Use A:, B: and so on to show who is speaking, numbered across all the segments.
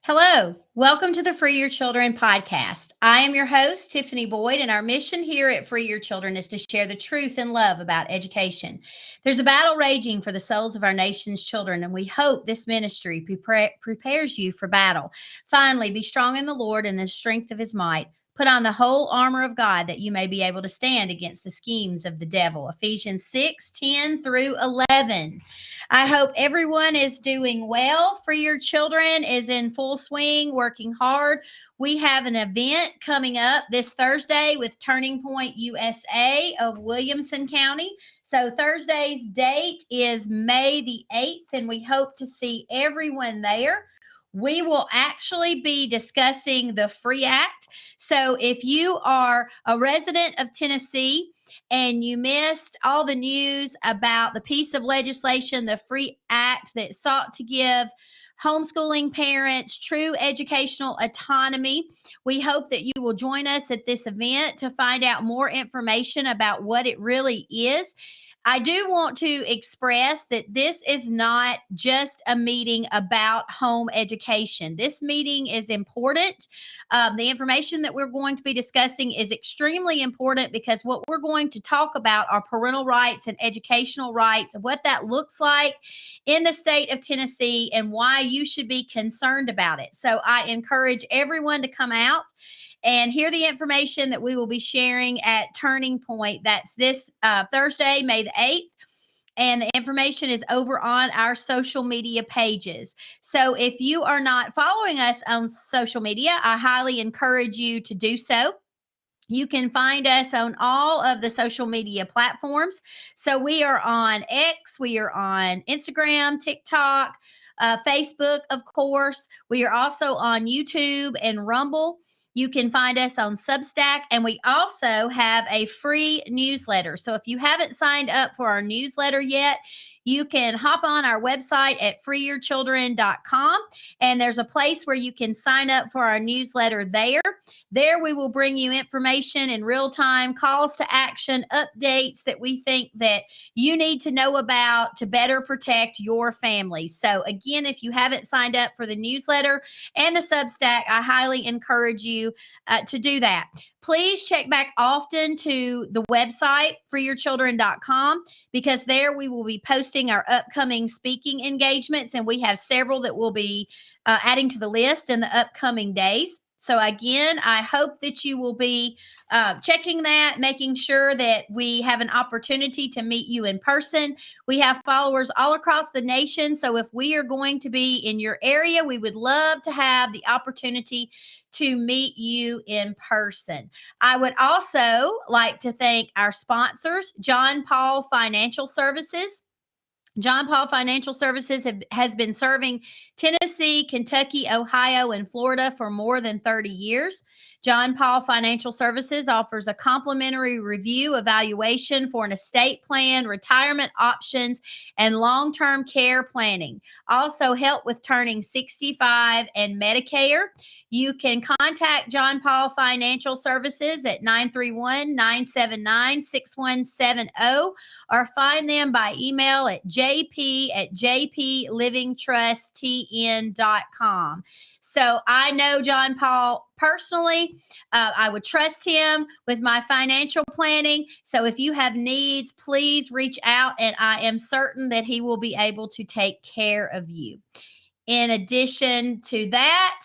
A: Hello, welcome to the Free Your Children podcast. I am your host, Tiffany Boyd, and our mission here at Free Your Children is to share the truth and love about education. There's a battle raging for the souls of our nation's children, and we hope this ministry prepares you for battle. Finally, be strong in the Lord and the strength of his might. Put on the whole armor of God that you may be able to stand against the schemes of the devil. Ephesians 6:10 through 11. I hope everyone is doing well. Free Your Children is in full swing, working hard. We have an event coming up this Thursday with Turning Point USA of Williamson County. So Thursday's date is May the 8th, and we hope to see everyone there. We will actually be discussing the FREE Act. So if you are a resident of Tennessee, and you missed all the news about the piece of legislation, the FREE Act that sought to give homeschooling parents true educational autonomy, we hope that you will join us at this event to find out more information about what it really is. I do want to express that this is not just a meeting about home education. This meeting is important. The information that we're going to be discussing is extremely important because what we're going to talk about are parental rights and educational rights, and what that looks like in the state of Tennessee and why you should be concerned about it. So I encourage everyone to come out and hear the information that we will be sharing at Turning Point. That's this Thursday, May the 8th. And the information is over on our social media pages. So if you are not following us on social media, I highly encourage you to do so. You can find us on all of the social media platforms. So we are on X, we are on Instagram, TikTok, Facebook, of course. We are also on YouTube and Rumble. You can find us on Substack, and we also have a free newsletter. So if you haven't signed up for our newsletter yet, you can hop on our website at freeyourchildren.com, and there's a place where you can sign up for our newsletter there. There we will bring you information in real time, calls to action, updates that we think that you need to know about to better protect your family. So again, if you haven't signed up for the newsletter and the Substack, I highly encourage you to do that. Please check back often to the website, freeyourchildren.com, because there we will be posting our upcoming speaking engagements, and we have several that will be adding to the list in the upcoming days. So again, I hope that you will be checking that, making sure that we have an opportunity to meet you in person. We have followers all across the nation. So if we are going to be in your area, we would love to have the opportunity to meet you in person. I would also like to thank our sponsors, John Paul Financial Services. John Paul Financial Services has been serving Tennessee, Kentucky, Ohio, and Florida for more than 30 years. John Paul Financial Services offers a complimentary review evaluation for an estate plan, retirement options, and long-term care planning. Also help with turning 65 and Medicare. You can contact John Paul Financial Services at 931-979-6170 or find them by email at jp@jplivingtrusttn.com. So I know John Paul personally. I would trust him with my financial planning. So if you have needs, please reach out, and I am certain that he will be able to take care of you. In addition to that,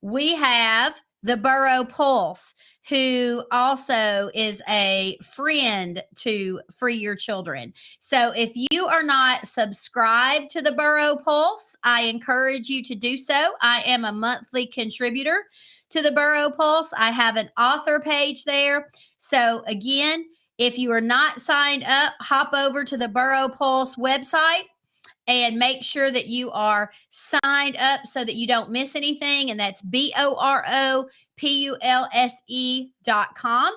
A: we have the Borough Pulse, who also is a friend to Free Your Children. So if you are not subscribed to the Borough Pulse, I encourage you to do so. I am a monthly contributor to the Borough Pulse. I have an author page there. So again, if you are not signed up, hop over to the Borough Pulse website and make sure that you are signed up so that you don't miss anything. And that's BOROPULSE.com.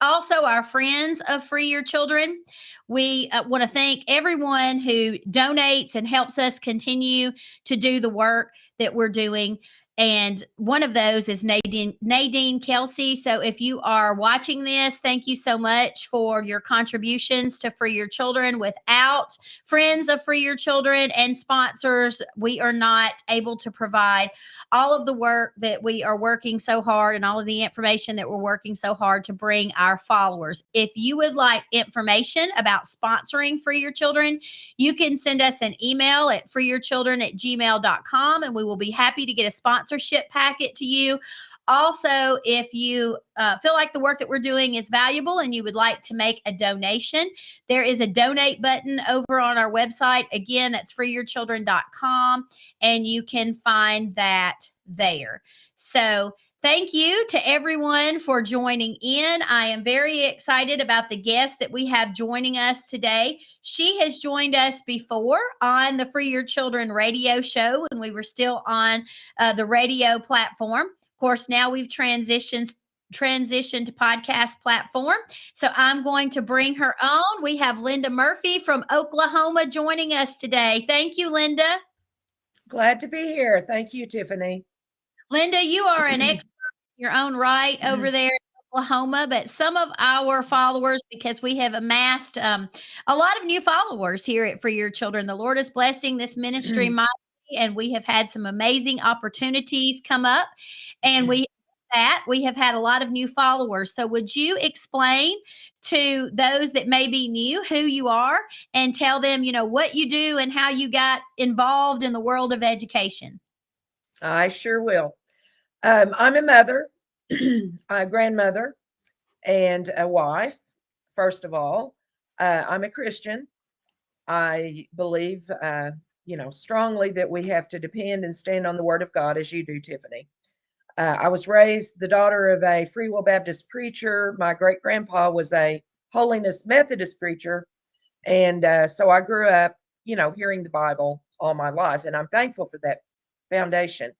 A: Also, our friends of Free Your Children, we want to thank everyone who donates and helps us continue to do the work that we're doing. And one of those is Nadine Kelsey. So if you are watching this, thank you so much for your contributions to Free Your Children. Without friends of Free Your Children and sponsors, we are not able to provide all of the work that we are working so hard and all of the information that we're working so hard to bring our followers. If you would like information about sponsoring Free Your Children, you can send us an email at freeyourchildren@gmail.com, and we will be happy to get a sponsorship packet to you. Also, if you feel like the work that we're doing is valuable and you would like to make a donation, there is a donate button over on our website. Again, that's freeyourchildren.com, and you can find that there. So, thank you to everyone for joining in. I am very excited about the guest that we have joining us today. She has joined us before on the Free Your Children radio show when we were still on the radio platform. Of course, now we've transitioned to podcast platform. So I'm going to bring her on. We have Linda Murphy from Oklahoma joining us today. Thank you, Linda.
B: Glad to be here. Thank you, Tiffany.
A: Linda, you are an expert in your own right over there in Oklahoma, but some of our followers, because we have amassed a lot of new followers here at Free Your Children, the Lord is blessing this ministry mightily, and we have had some amazing opportunities come up, and we have had a lot of new followers. So would you explain to those that may be new who you are and tell them, what you do and how you got involved in the world of education?
B: I sure will. I'm a mother, a grandmother, and a wife, first of all. I'm a Christian. I believe, strongly that we have to depend and stand on the Word of God as you do, Tiffany. I was raised the daughter of a Free Will Baptist preacher. My great grandpa was a Holiness Methodist preacher. And so I grew up, hearing the Bible all my life. And I'm thankful for that foundation.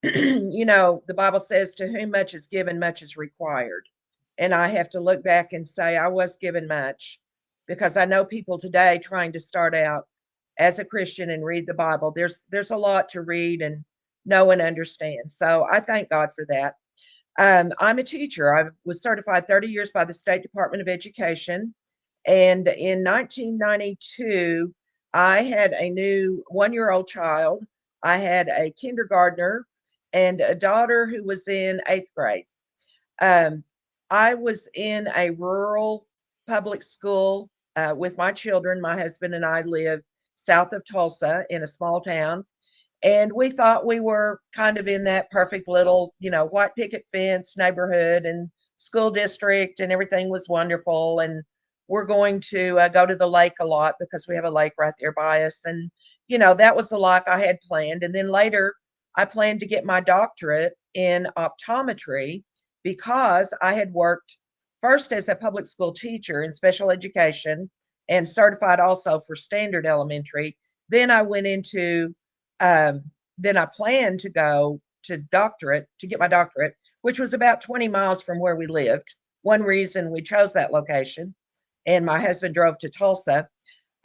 B: The Bible says, to whom much is given, much is required. And I have to look back and say, I was given much, because I know people today trying to start out as a Christian and read the Bible. There's a lot to read and know and understand. So I thank God for that. I'm a teacher. I was certified 30 years by the State Department of Education. And in 1992, I had a new 1-year-old child. I had a kindergartner and a daughter who was in 8th grade. I was in a rural public school with my children. My husband and I lived south of Tulsa in a small town. And we thought we were kind of in that perfect little, white picket fence neighborhood and school district, and everything was wonderful. And we're going to go to the lake a lot because we have a lake right there by us. And, that was the life I had planned. And then later, I planned to get my doctorate in optometry because I had worked first as a public school teacher in special education and certified also for standard elementary. Then I went into then I planned to go to get my doctorate, which was about 20 miles from where we lived. One reason we chose that location, and my husband drove to Tulsa.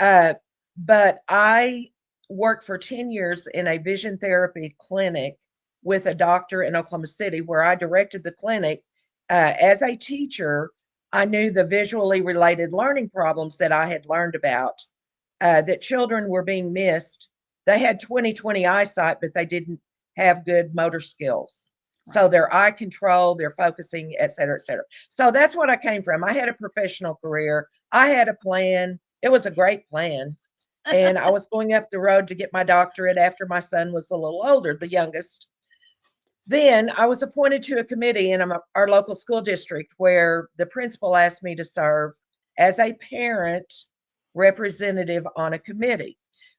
B: But I worked for 10 years in a vision therapy clinic with a doctor in Oklahoma City, where I directed the clinic. As a teacher, I knew the visually related learning problems that I had learned about, that children were being missed. They had 20/20 eyesight, but they didn't have good motor skills. So their eye control, their focusing, et cetera, et cetera. So that's what I came from. I had a professional career. I had a plan. It was a great plan. And I was going up the road to get my doctorate after my son was a little older, the youngest. Then I was appointed to a committee in our local school district where the principal asked me to serve as a parent representative on a committee.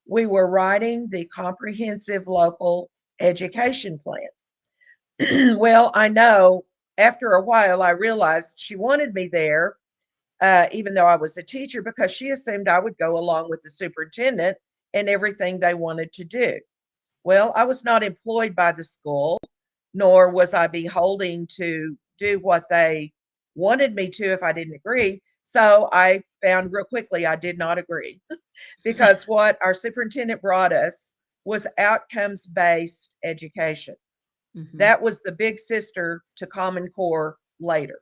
B: We were writing the comprehensive local education plan. Well, I know after a while, I realized she wanted me there, even though I was a teacher, because she assumed I would go along with the superintendent and everything they wanted to do. Well, I was not employed by the school, nor was I beholding to do what they wanted me to if I didn't agree. So I found real quickly I did not agree because what our superintendent brought us was outcomes-based education.
A: Mhm.
B: That was the big sister to Common Core later.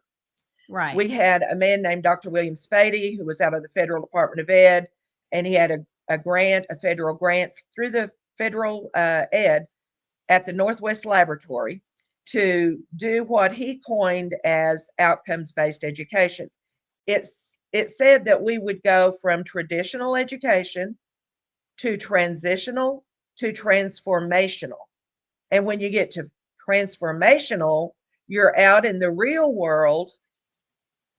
A: Right.
B: We had a man named Dr. William Spady, who was out of the Federal Department of Ed, and he had a grant, a federal grant through the federal ed at the Northwest Laboratory to do what he coined as outcomes-based education. It said that we would go from traditional education to transitional to transformational. And when you get to transformational, you're out in the real world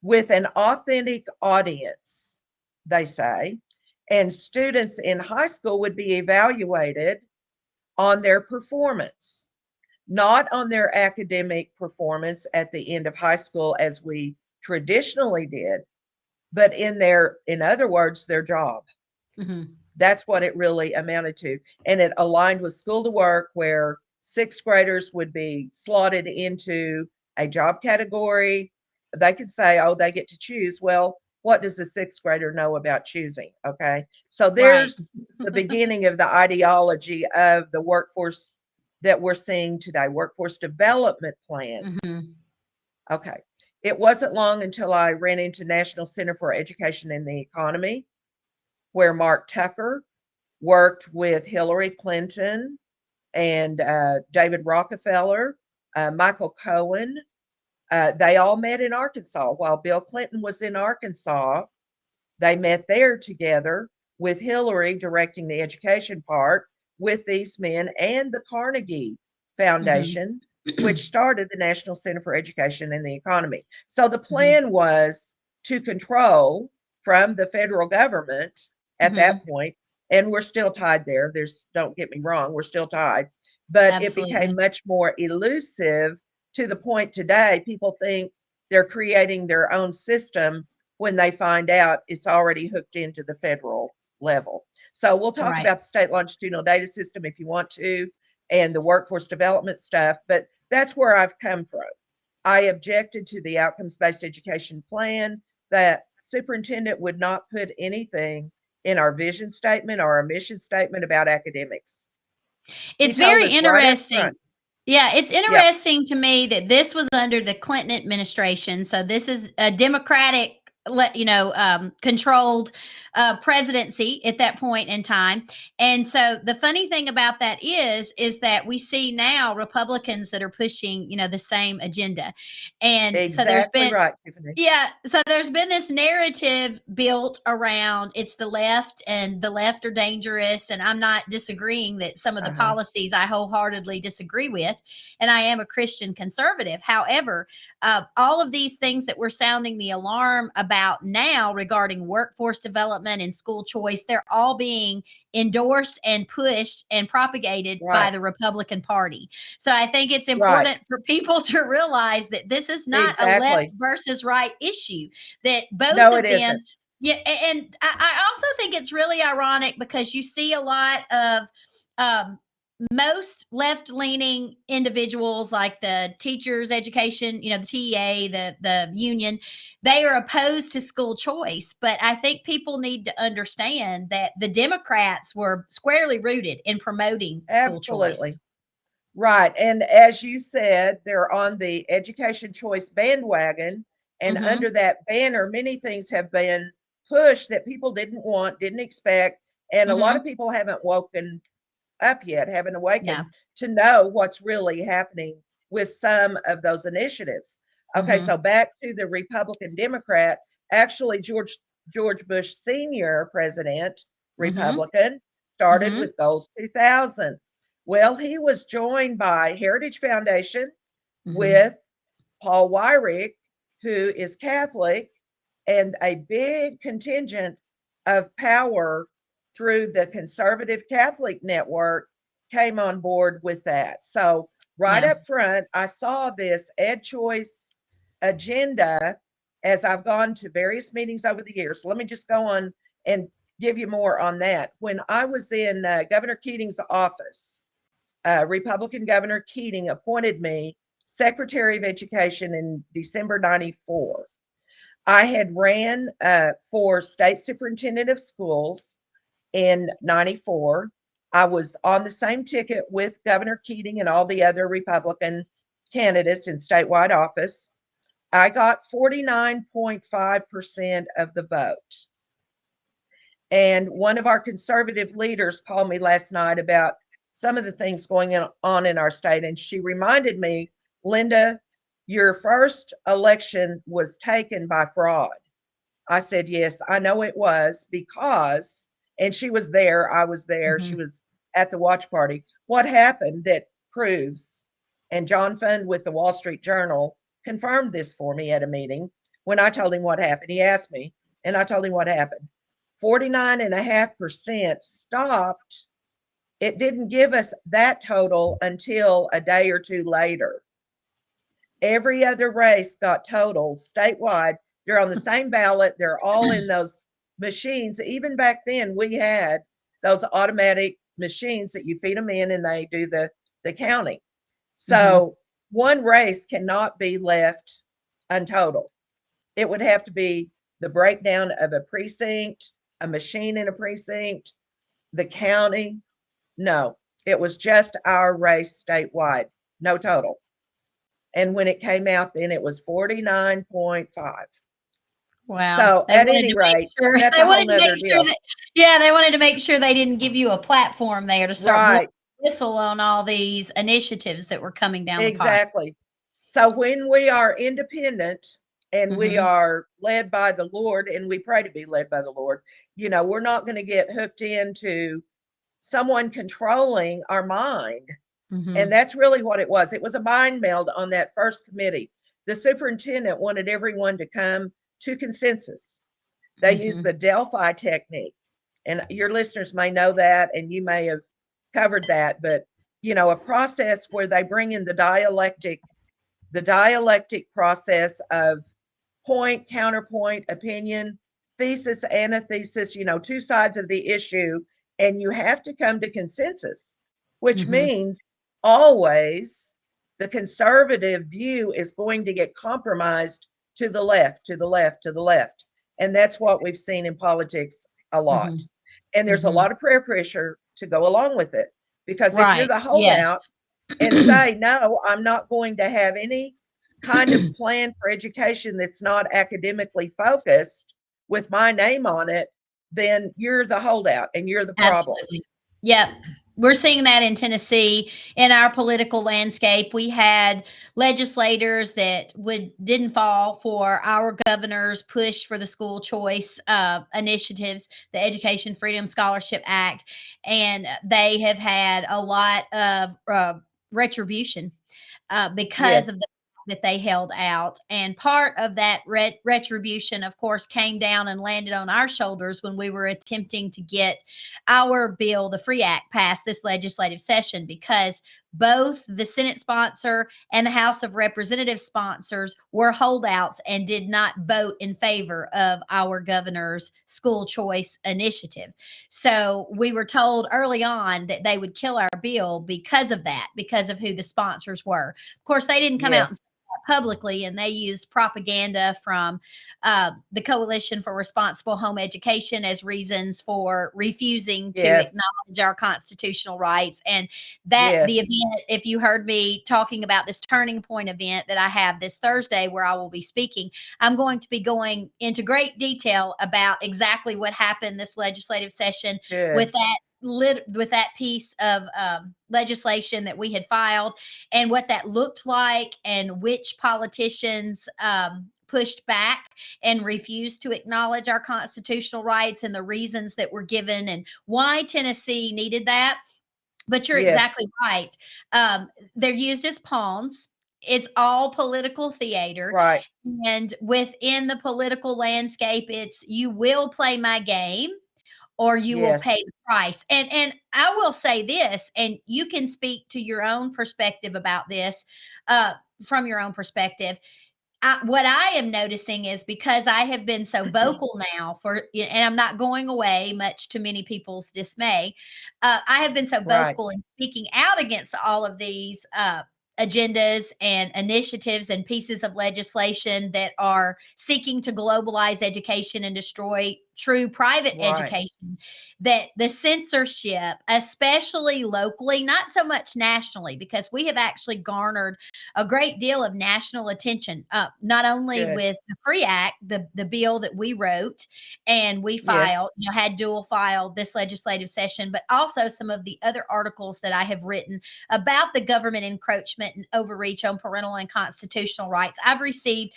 B: with an authentic audience, they say, and students in high school would be evaluated on their performance, not on their academic performance at the end of high school as we traditionally did, but in other words, their job.
A: Mhm.
B: That's what it really amounted to. And it aligned with school to work, where sixth graders would be slotted into a job category. They could say, oh, they get to choose. Well, what does a sixth grader know about choosing? Okay. So
A: Right.
B: there's the beginning of the ideology of the workforce that we're seeing today, workforce development plans.
A: Mhm.
B: Okay. It wasn't long until I ran into National Center for Education and the Economy, where Mark Tucker worked with Hillary Clinton and David Rockefeller, Michael Cohen. They all met in Arkansas while Bill Clinton was in Arkansas. They met there together with Hillary directing the education part with these men and the Carnegie
A: Mhm.
B: Foundation, which started the National Center for Education and the Economy. So the
A: Mhm.
B: plan was to control from the federal government at that
A: Mhm.
B: point, and we're still tied there. Don't get me wrong, we're still tied, but it became
A: Absolutely.
B: much more elusive to the point today people think they're creating their own system when they find out it's already hooked into the federal level. So we'll talk
A: Right.
B: about the state longitudinal data system if you want to, and the workforce development stuff, but that's where I've come from. I objected to the outcomes-based education plan. That superintendent would not put anything in our vision statement or our mission statement about academics. He
A: It's
B: told
A: very
B: us right up
A: interesting.
B: front.
A: Yeah, it's
B: Yep,
A: interesting to me that this was under the Clinton administration. So this is a Democratic, controlled presidency at that point in time. And so the funny thing about that is that we see now Republicans that are pushing, the same agenda. And so there's
B: exactly
A: been
B: right, Tiffany.
A: yeah, so there's been this narrative built around it's the left and the left are dangerous. And I'm not disagreeing that some of the
B: Uh-huh.
A: policies I wholeheartedly disagree with. And I am a Christian conservative. However, all of these things that we're sounding the alarm about now regarding workforce development and school choice, they're all being endorsed and pushed and propagated by
B: Right,
A: the Republican Party. So I think it's
B: right,
A: important for people to realize that this is not a left
B: exactly.
A: versus right issue, that both
B: No, it
A: of them.
B: isn't.
A: Yeah, and I also think it's really ironic because you see a lot of um, most left-leaning individuals like the teachers education, the TEA, the union, they are opposed to school choice. But I think people need to understand that the Democrats were squarely rooted in promoting school choice.
B: Absolutely. Right. And as you said, they're on the education choice bandwagon. And
A: Hmm.
B: under that banner, many things have been pushed that people didn't want, didn't expect. And a lot of
A: Hmm.
B: people haven't woken up yet, haven't
A: Yeah.
B: awakened to know what's really happening with some of those initiatives. Okay,
A: Hmm.
B: so back to the Republican Democrat, actually George Bush Sr., president,
A: Hmm.
B: Republican, started
A: Hmm.
B: with Goals 2000. Well, he was joined by Heritage Foundation
A: Hmm.
B: with Paul Weyrich, who is Catholic, and a big contingent of power through the conservative Catholic network came on board with that. So, right
A: Yeah.
B: up front, I saw this ed choice agenda as I've gone to various meetings over the years. Let me just go on and give you more on that. When I was in Governor Keating's office, Republican Governor Keating appointed me Secretary of Education in December 94. I had ran for state superintendent of schools in 94. I was on the same ticket with Governor Keating and all the other Republican candidates in statewide office. I got 49.5% of the vote. And one of our conservative leaders called me last night about some of the things going on in our state. And she reminded me, Linda, your first election was taken by fraud. I said, yes, I know it was because, and she was there, I was there, she
A: Mhm.
B: was at the watch party. What happened that proves, and John Fund with the Wall Street Journal confirmed this for me at a meeting. When I told him what happened, he asked me, and I told him what happened. 49.5% stopped. It didn't give us that total until a day or two later. Every other race got totaled statewide. They're on the same ballot. They're all in those machines. Even back then, we had those automatic machines that you feed them in and they do the counting.
A: Mhm.
B: So one race cannot be left untotaled. It would have to be the breakdown of a precinct, a machine in a precinct, the county. No, it was just our race statewide, no total. And when it came out, then it was 49.5.
A: Wow.
B: So
A: They
B: at
A: wanted
B: any
A: to make
B: rate,
A: sure
B: that's
A: they
B: a whole
A: wanted to
B: nother
A: make sure
B: deal.
A: that yeah, they wanted to make sure they didn't give you a platform there to start blowing
B: Right.
A: the whistle on all these initiatives that were coming down the pipe.
B: Exactly. So when we are independent and we
A: Mhm.
B: are led by the Lord, and we pray to be led by the Lord, we're not going to get hooked into someone controlling our mind. And
A: Mhm.
B: that's really what it was. It was a mind meld on that first committee. The superintendent wanted everyone to come to consensus. They used
A: Mhm.
B: the Delphi technique. And your listeners may know that, and you may have covered that, but a process where they bring in the dialectic process of point, counterpoint, opinion, thesis, antithesis, two sides of the issue, and you have to come to consensus, which
A: Mhm.
B: means always the conservative view is going to get compromised to the left, to the left, to the left. And that's what we've seen in politics a lot.
A: Mhm.
B: And there's a
A: Mhm.
B: lot of prayer pressure to go along with it. Because if you're
A: Right.
B: the
A: Yes.
B: holdout and say, no, I'm not going to have any kind of plan for education that's not academically focused with my name on it, then you're the holdout and you're the problem.
A: Absolutely. Yep. We're seeing that in Tennessee in our political landscape. We had legislators that didn't fall for our governor's push for the school choice initiatives, the Education Freedom Scholarship Act, and they have had a lot of retribution because
B: Yes,
A: of the that they held out. And part of that retribution, of course, came down and landed on our shoulders when we were attempting to get our bill, the Free Act, passed this legislative session because both the Senate sponsor and the House of Representatives sponsors were holdouts and did not vote in favor of our governor's school choice initiative. So we were told early on that they would kill our bill because of that, because of who the sponsors were. Of course, they didn't come out and
B: yes,
A: say that publicly, and they used propaganda from the Coalition for Responsible Home Education as reasons for refusing to
B: yes,
A: acknowledge our constitutional rights. And that the
B: yes,
A: event, if you heard me talking about this turning point event that I have this Thursday where I will be speaking, I'm going to be going into great detail about exactly what happened this legislative session
B: good.
A: with that piece of legislation that we had filed and what that looked like and which politicians pushed back and refused to acknowledge our constitutional rights and the reasons that were given and why Tennessee needed that. But you're
B: Yes,
A: exactly right. They're used as pawns. It's all political theater.
B: right.
A: And within the political landscape, it's you will play my game or you will
B: Yes,
A: pay the price. And I will say this, and you can speak to your own perspective about this uh, from your own perspective. What I am noticing is because I have been so vocal now and I'm not going away, much to many people's dismay. I have been so
B: right.
A: vocal in speaking out against all of these agendas and initiatives and pieces of legislation that are seeking to globalize education and destroy true private
B: Right.
A: education, that the censorship, especially locally, not so much nationally, because we have actually garnered a great deal of national attention, not only
B: Good.
A: with the Free Act, the bill that we wrote and we
B: Yes.
A: filed, had dual filed this legislative session, but also some of the other articles that I have written about the government encroachment and overreach on parental and constitutional rights. I've received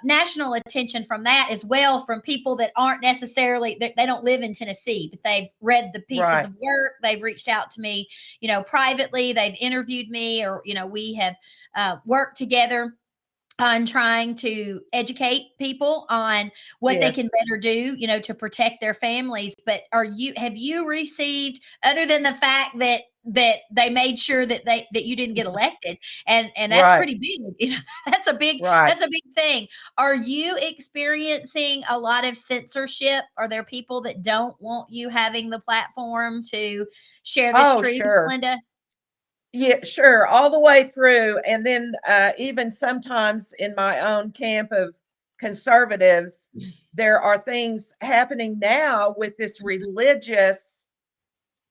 A: national attention from that, as well, from people that aren't necessarily, they don't live in Tennessee, but they've read the pieces
B: Right.
A: of work. They've reached out to me, privately. They've interviewed me, or, we have worked together on trying to educate people on what they can
B: Yes.
A: better do, to protect their families. But have you received, other than the fact that they made sure that you didn't get elected, and that's
B: Right.
A: pretty big, that's a big
B: Right.
A: that's a big thing. Are you experiencing a lot of censorship? Are there people that don't want you having the platform to share this
B: Oh,
A: truth,
B: sure.
A: Linda?
B: Yeah, sure. All the way through. And then even sometimes in my own camp of conservatives, there are things happening now with this religious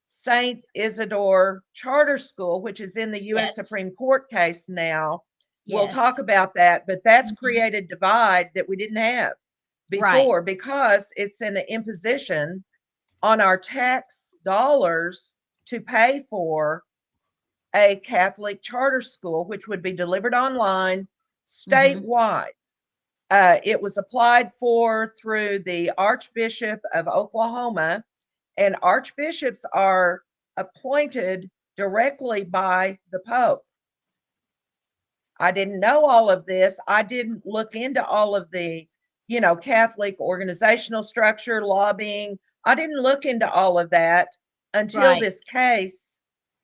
B: Saint Isidore Charter School, which is in the US
A: Yes.
B: Supreme Court case now. We'll talk
A: Yes.
B: about that, but that's
A: Mhm.
B: created divide that we didn't have
A: Right.
B: before because it's an imposition on our tax dollars to pay for a Catholic charter school, which would be delivered online
A: Mhm.
B: statewide. It was applied for through the Archbishop of Oklahoma, and archbishops are appointed directly by the Pope. I didn't know all of this. I didn't look into all of the, Catholic organizational structure, lobbying. I didn't look into all of that until
A: Right.
B: this case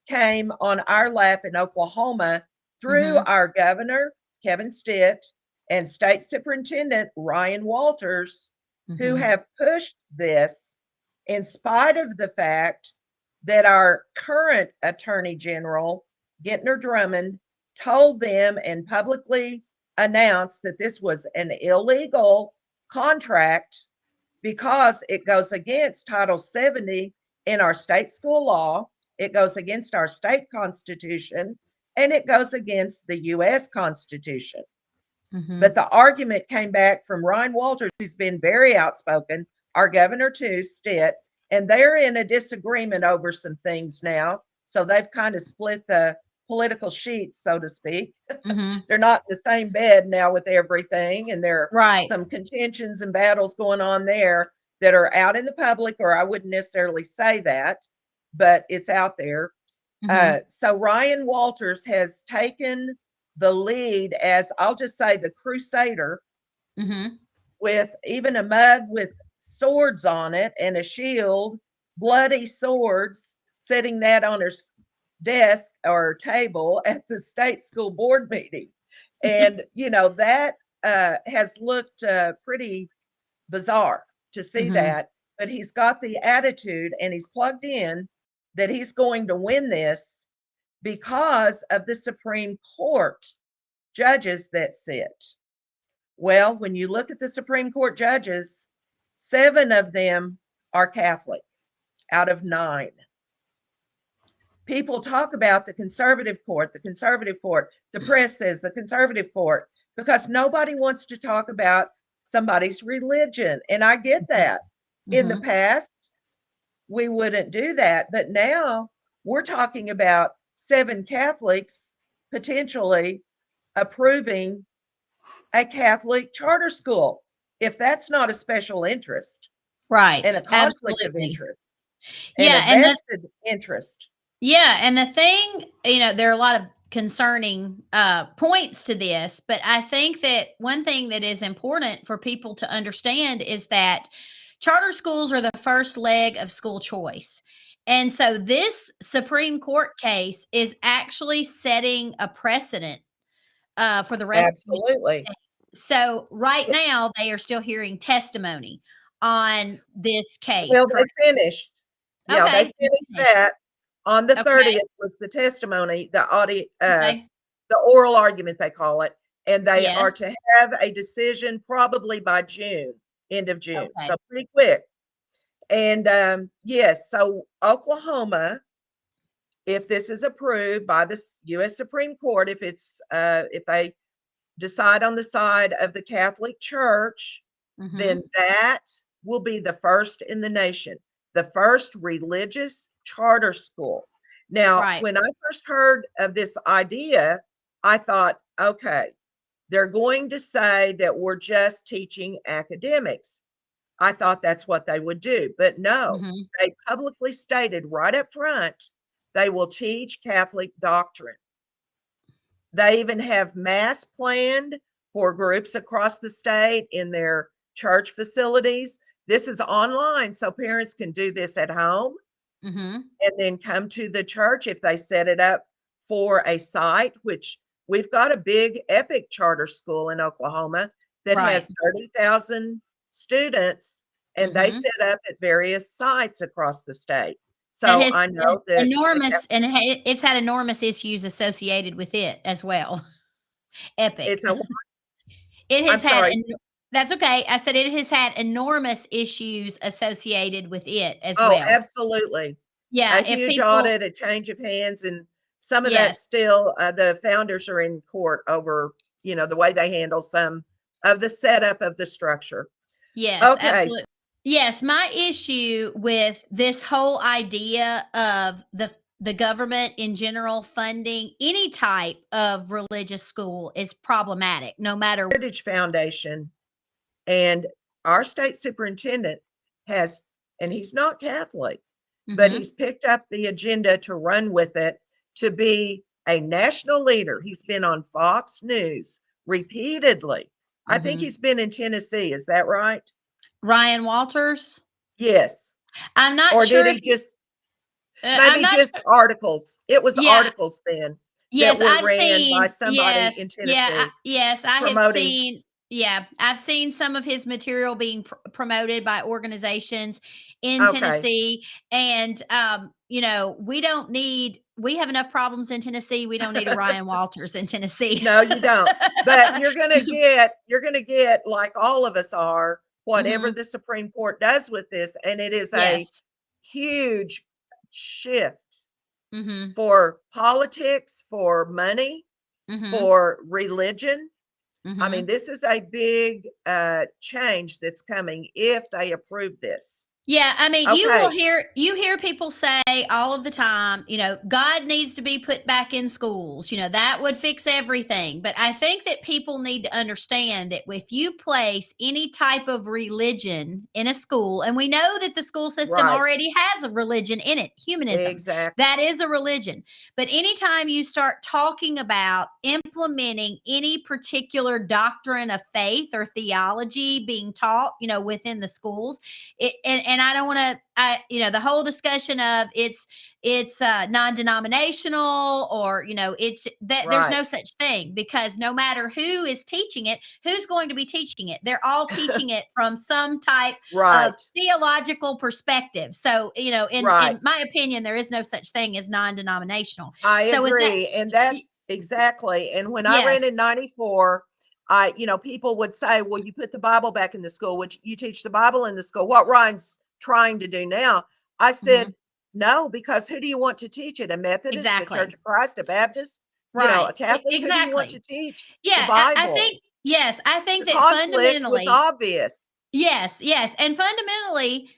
B: came on our lap in Oklahoma through
A: Mhm.
B: our governor, Kevin Stitt, and state superintendent, Ryan Walters, who
A: Mhm.
B: have pushed this in spite of the fact that our current attorney general, Gentner Drummond, told them and publicly announced that this was an illegal contract because it goes against Title 70 in our state school law, it goes against our state constitution, and it goes against the US Constitution. But
A: Mhm.
B: the argument came back from Ryan Walters, who's been very outspoken, our governor too, Stitt, and they're in a disagreement over some things now. So they've kind of split the political sheets, so to speak.
A: Mhm.
B: They're not in the same bed now with everything, and there are
A: Right.
B: some contentions and battles going on there that are out in the public, or I wouldn't necessarily say that, but it's out there.
A: Mhm.
B: So Ryan Walters has taken the lead as, I'll just say, the crusader,
A: Mhm.
B: with even a mug with swords on it and a shield, bloody swords, setting that on her desk or table at the state school board meeting. And, that has looked pretty bizarre to see
A: Mhm.
B: that. But he's got the attitude and he's plugged in that he's going to win this because of the Supreme Court judges that sit. Well, when you look at the Supreme Court judges, 7 of them are Catholic out of 9. People talk about the conservative court, the press says the conservative court, because nobody wants to talk about somebody's religion. And I get
A: Mhm.
B: that. In the
A: Mhm.
B: past, we wouldn't do that. But now we're talking about 7 Catholics potentially approving a Catholic charter school. If that's not a special interest and a
A: Right.
B: conflict of
A: Absolutely.
B: interest and a
A: Yeah, and
B: vested interest.
A: the thing, there are a lot of concerning points to this, but I think that one thing that is important for people to understand is that charter schools are the first leg of school choice. And so this Supreme Court case is actually setting a precedent for the rest of the United
B: Absolutely.
A: States. So right now, they are still hearing testimony on this case,
B: Well, they
A: correct?
B: finished. Yeah, they
A: Okay. You
B: finished
A: finished.
B: that. On the
A: Okay.
B: 30th was the testimony,
A: Okay.
B: the oral argument, they call it, and they are
A: Yes.
B: to have a decision probably by June, end of June.
A: Okay.
B: So pretty quick. And yes, so Oklahoma, if this is approved by the U.S. Supreme Court, if they decide on the side of the Catholic Church, then
A: Mhm.
B: that will be the first in the nation, the first religious charter school. Now,
A: Right.
B: when I first heard of this idea, I thought, okay, they're going to say that we're just teaching academics. I thought that's what they would do, but no,
A: Mhm.
B: they publicly stated right up front they will teach Catholic doctrine. They even have mass planned for groups across the state in their church facilities. This is online, so parents can do this at home
A: Mhm.
B: and then come to the church if they set it up for a site, which we've got a big epic charter school in Oklahoma that
A: Right.
B: has 30,000 students, and they
A: Mhm.
B: set up at various sites across the state.
A: That
B: So
A: has
B: I
A: been
B: know that
A: enormous, and it's had enormous issues associated with it as well. Epic.
B: it's a
A: It
B: I'm
A: has had
B: sorry.
A: en That's okay. I said it has had enormous issues associated with it as
B: Oh,
A: well.
B: absolutely. A
A: Yeah, if
B: huge
A: people
B: audit, a change of hands, and some of that
A: Yes,
B: still, the founders are in court over, the way they handle some of the setup of the structure.
A: yes,
B: Okay,
A: absolutely. Yes, my issue with this whole idea of the government in general funding any type of religious school is problematic, no matter.
B: Heritage Foundation and our state superintendent has, and he's not Catholic, but
A: Mhm,
B: he's picked up the agenda to run with it to be a national leader. He's been on Fox News repeatedly. I think
A: mhm.
B: he's been in Tennessee. Is that right?
A: Ryan Walters?
B: Yes.
A: I'm not
B: Or did
A: sure if
B: he just
A: I'm
B: maybe
A: not
B: just
A: sure.
B: articles? It was
A: Yeah.
B: articles then that
A: Yes,
B: were
A: I've
B: ran by
A: seen
B: somebody in Tennessee
A: yes, I have
B: promoting.
A: seen yeah, I've seen some of his material being promoted by organizations in
B: Okay.
A: Tennessee, and, we have enough problems in Tennessee, we don't need a Ryan Walters in Tennessee.
B: No, you don't. But you're gonna get, like all of us are, whatever
A: Mhm.
B: the Supreme Court does with this, and it is a
A: Yes.
B: huge shift
A: Mhm.
B: for politics, for money,
A: Mhm.
B: for religion. I mean,
A: Mhm.
B: this is a big change that's coming if they approve this.
A: Yeah, I mean,
B: Okay,
A: you hear people say all of the time, God needs to be put back in schools. That would fix everything. But I think that people need to understand that if you place any type of religion in a school, and we know that the school system
B: right,
A: already has a religion in it, humanism.
B: exactly,
A: That is a religion. But anytime you start talking about implementing any particular doctrine of faith or theology being taught, within the schools, and I don't want to, the whole discussion of it's non-denominational, or it's that there's
B: right,
A: no such thing, because no matter who is teaching it, who's going to be teaching it, they're all teaching it from some type of
B: right,
A: theological perspective. So
B: right.
A: in my opinion, there is no such thing as non-denominational.
B: I
A: So with that,
B: agree, and that
A: y-
B: exactly, and when I ran
A: yes,
B: in '94, people would say, "Well, you put the Bible back in the school, which you teach the Bible in the school." What Ryan's trying to do now, I
A: mhm,
B: said, "No, because who do you want to teach it? A Methodist, a Church
A: exactly,
B: of Christ, a Baptist, a
A: right,
B: Catholic? Who do you want to
A: exactly.
B: teach the
A: Yeah, I
B: Bible?"
A: think yes, I think
B: The
A: that
B: conflict was
A: fundamentally,
B: obvious.
A: yes, yes, and fundamentally,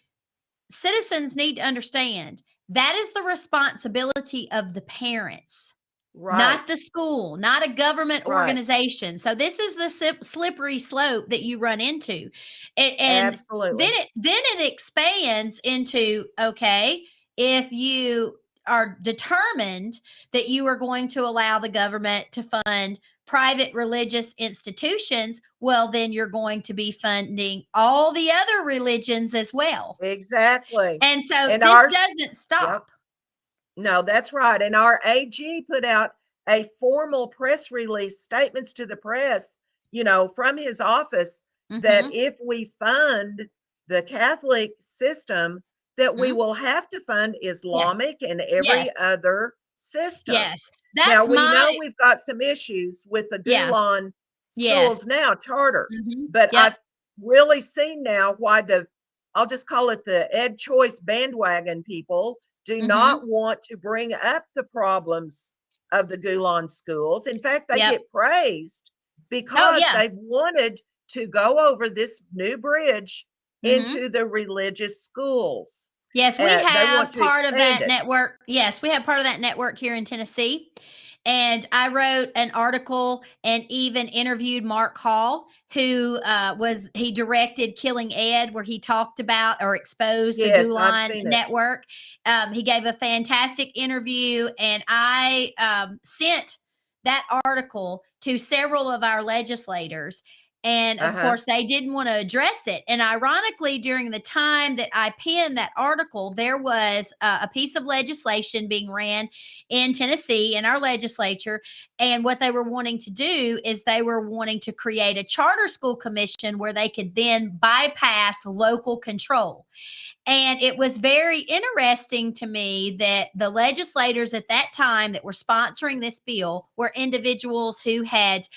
A: citizens need to understand that is the responsibility of the parents, not
B: Right,
A: the school, not a government
B: right,
A: organization. So this is the slippery slope that you run into, and
B: absolutely,
A: then it expands into, okay, if you are determined that you are going to allow the government to fund private religious institutions, well, then you're going to be funding all the other religions as well.
B: exactly,
A: And so
B: and
A: this
B: ours.
A: doesn't
B: Yep.
A: stop.
B: No, that's right, and our AG put out a formal press release, statements to the press, from his office, that
A: Mhm.
B: if we fund the Catholic system, that we
A: Mhm.
B: will have to fund
A: Yes.
B: Islamic and
A: Yes.
B: every other system.
A: Yes.
B: Now,
A: That's
B: we know
A: my
B: we've got some issues with the
A: yeah.
B: Gulen
A: Yes.
B: schools now, charter,
A: Mhm.
B: but
A: Yep.
B: I've really seen now why the I'll just call it the ed choice bandwagon people, do
A: Mm-hmm.
B: not want to bring up the problems of the Gulen schools. In fact, they
A: Yep.
B: get praised
A: Oh
B: because
A: yeah.
B: they've wanted to go over this new bridge
A: Mm-hmm.
B: into the religious schools.
A: Yes, we
B: They want
A: have
B: to
A: part of
B: expand
A: that
B: it.
A: network. Yes, we have part of that network here in Tennessee. And I wrote an article and even interviewed Mark Hall, who he directed Killing Ed, where he talked about or exposed the
B: Yes, I've
A: Gulen
B: seen it.
A: network. He gave a fantastic interview, and I sent that article to several of our legislators. And of
B: Uh-huh.
A: course, they didn't want to address it. And ironically, during the time that I penned that article, there was a piece of legislation being ran in Tennessee in our legislature. And what they were wanting to do is they were wanting to create a charter school commission where they could then bypass local control. And it was very interesting to me that the legislators at that time that were sponsoring this bill were individuals who had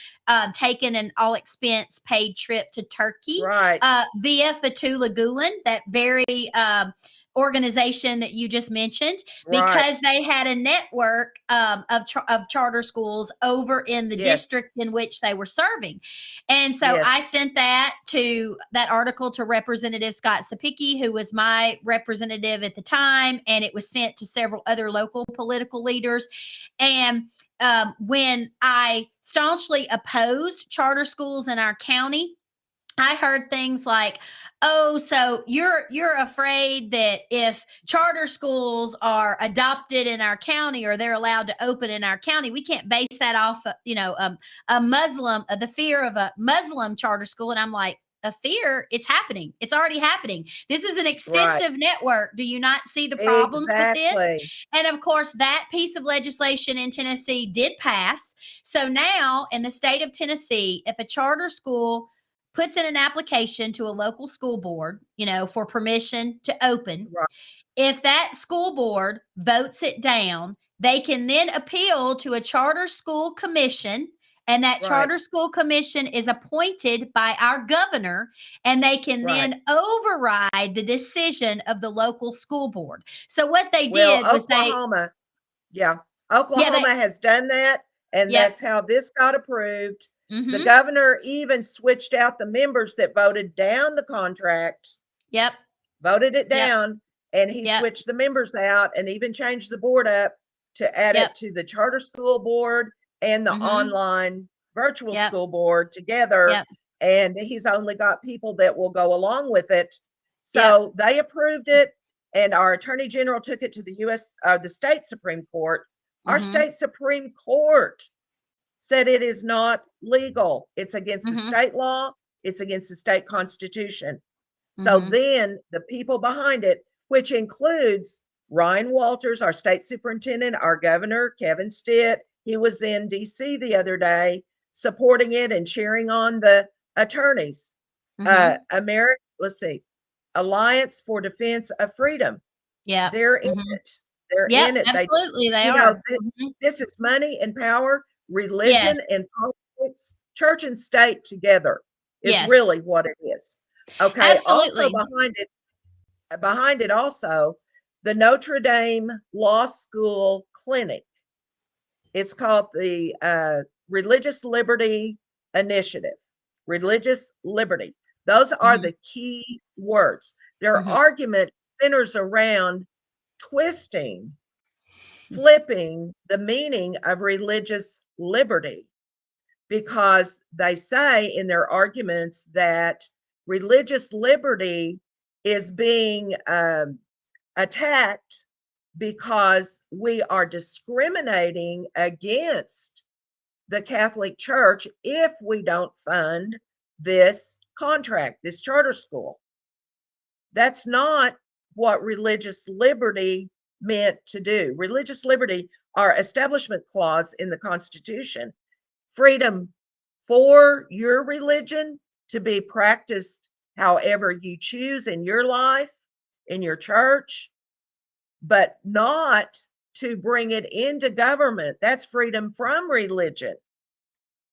A: taken an all expense paid trip to Turkey
B: Right.
A: via Fethullah Gulen, that very organization that you just mentioned,
B: Right.
A: because they had a network of charter schools over in the
B: Yes.
A: district in which they were serving. And so I
B: Yes.
A: sent that article to Representative Scott Sapicki, who was my representative at the time, and it was sent to several other local political leaders. And when I staunchly opposed charter schools in our county, I heard things like, "Oh, so you're afraid that if charter schools are adopted in our county or they're allowed to open in our county, we can't base that off, a Muslim, the fear of a Muslim charter school." And I'm like, "A fear? It's happening. It's already happening. This is an
B: Right.
A: extensive network. Do you not see the problems with this?"
B: Exactly.
A: And of course, that piece of legislation in Tennessee did pass. So now in the state of Tennessee, if a charter school puts in an application to a local school board, for permission to open.
B: Right.
A: If that school board votes it down, they can then appeal to a charter school commission. And that charter
B: Right.
A: school commission is appointed by our governor, and they can
B: Right.
A: then override the decision of the local school board. So what they
B: Well,
A: did was
B: Yeah,
A: yeah,
B: Oklahoma has done that, and
A: yep,
B: that's how this got approved. The
A: mm-hmm,
B: governor even switched out the members that voted down the contract,
A: yep,
B: voted it
A: yep,
B: down, and he
A: yep,
B: switched the members out and even changed the board up to add
A: yep,
B: it to the charter school board and the
A: mm-hmm,
B: online virtual
A: yep,
B: school board together.
A: yep,
B: And he's only got people that will go along with it.
A: yep,
B: So they approved it, and our attorney general took it to the the state Supreme Court. Our
A: mm-hmm,
B: state Supreme Court said it is not legal. It's against the
A: mm-hmm,
B: state law. It's against the state constitution. So
A: mm-hmm.
B: then the people behind it, which includes Ryan Walters, our state superintendent, our governor, Kevin Stitt, he was in DC the other day supporting it and cheering on the attorneys.
A: Mhm.
B: Let's see, Alliance for Defense of Freedom.
A: Yep.
B: They're in
A: Mhm.
B: it. They're
A: Yep,
B: in it. They,
A: absolutely, they
B: you know,
A: are. Mhm.
B: this is money and power,
A: Yes,
B: religion and politics, church and state together is
A: yes,
B: really what it is. Okay. Also
A: absolutely.
B: behind it also, the Notre Dame Law School Clinic. It's called the Religious Liberty Initiative. Religious liberty. Those are
A: Mhm,
B: the key words. Their
A: mhm,
B: argument centers around twisting, flipping the meaning of religious liberty, because they say in their arguments that religious liberty is being attacked because we are discriminating against the Catholic Church if we don't fund this contract, this charter school. That's not what religious liberty meant to do. Religious liberty, our establishment clause in the Constitution, freedom for your religion to be practiced however you choose in your life, in your church, but not to bring it into government. That's freedom from religion.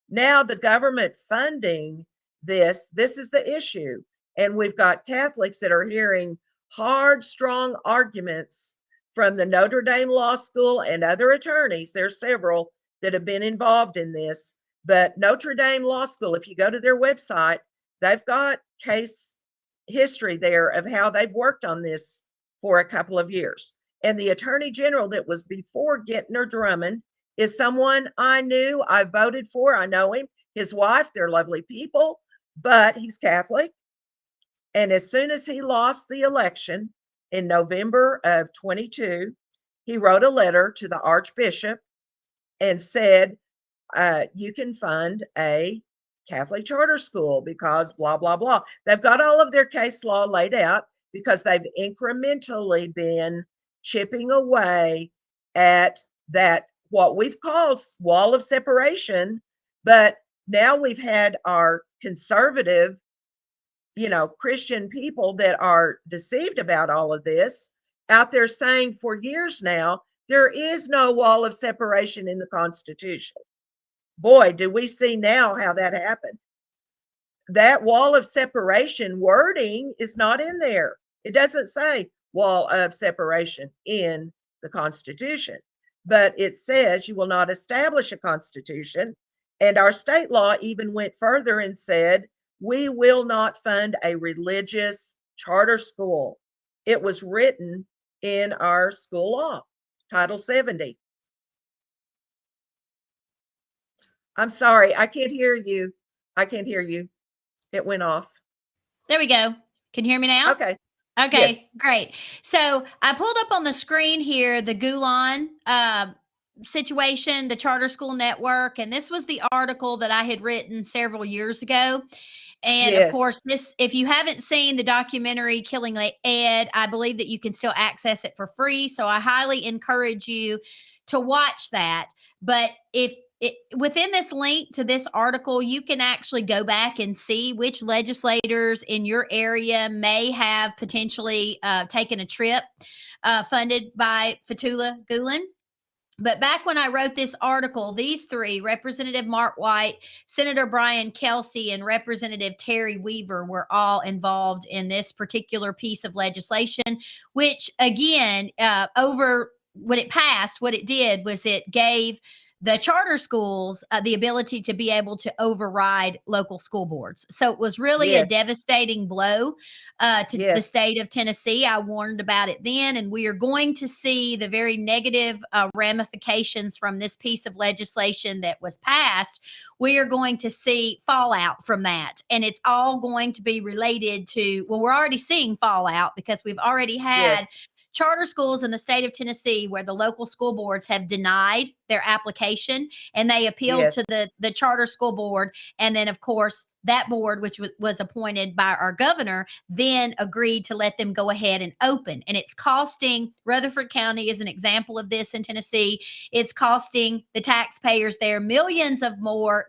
B: Now, the government funding this is the issue. And we've got Catholics that are hearing hard, strong arguments from the Notre Dame Law School and other attorneys. There's several that have been involved in this, but Notre Dame Law School, if you go to their website, they've got case history there of how they've worked on this for a couple of years. And the attorney general that was before Gentner Drummond is someone I knew, I voted for, I know him, his wife, they're lovely people, but he's Catholic. And as soon as he lost the election in November of 22, he wrote a letter to the Archbishop and said, you can fund a Catholic charter school because blah, blah, blah. They've got all of their case law laid out because they've incrementally been chipping away at that, what we've called wall of separation. But now we've had our conservative, Christian people that are deceived about all of this out there saying for years now, there is no wall of separation in the Constitution. Boy, do we see now how that happened. That wall of separation wording is not in there. It doesn't say wall of separation in the Constitution, but it says you will not establish a constitution. And our state law even went further and said, we will not fund a religious charter school. It was written in our school law, Title 70. I'm sorry, I can't hear you. I can't hear you. It went off.
A: There we go. Can you hear me now?
B: Okay.
A: Okay,
B: Yes.
A: great. So I pulled up on the screen here the Gulen situation, the charter school network, and this was the article that I had written several years ago. And of
B: Yes.
A: course, this, if you haven't seen the documentary Killing Ed, I believe that you can still access it for free. So I highly encourage you to watch that. But within this link to this article, you can actually go back and see which legislators in your area may have potentially taken a trip funded by Fethullah Gulen. But back when I wrote this article, these three, Representative Mark White, Senator Brian Kelsey, and Representative Terry Weaver, were all involved in this particular piece of legislation, which again, over when it passed, what it did was it gave the charter schools the ability to be able to override local school boards. So it was really a
B: Yes.
A: devastating blow to the
B: Yes.
A: state of Tennessee. I warned about it then, and we are going to see the very negative ramifications from this piece of legislation that was passed. We are going to see fallout from that, and it's all going to be related to, well, we're already seeing fallout because we've already had
B: Yes.
A: charter schools in the state of Tennessee where the local school boards have denied their application, and they appealed
B: Yes.
A: to the charter school board. And then, of course, that board, which was appointed by our governor, then agreed to let them go ahead and open. And it's costing Rutherford County, as an example of this in Tennessee, it's costing the taxpayers there millions of more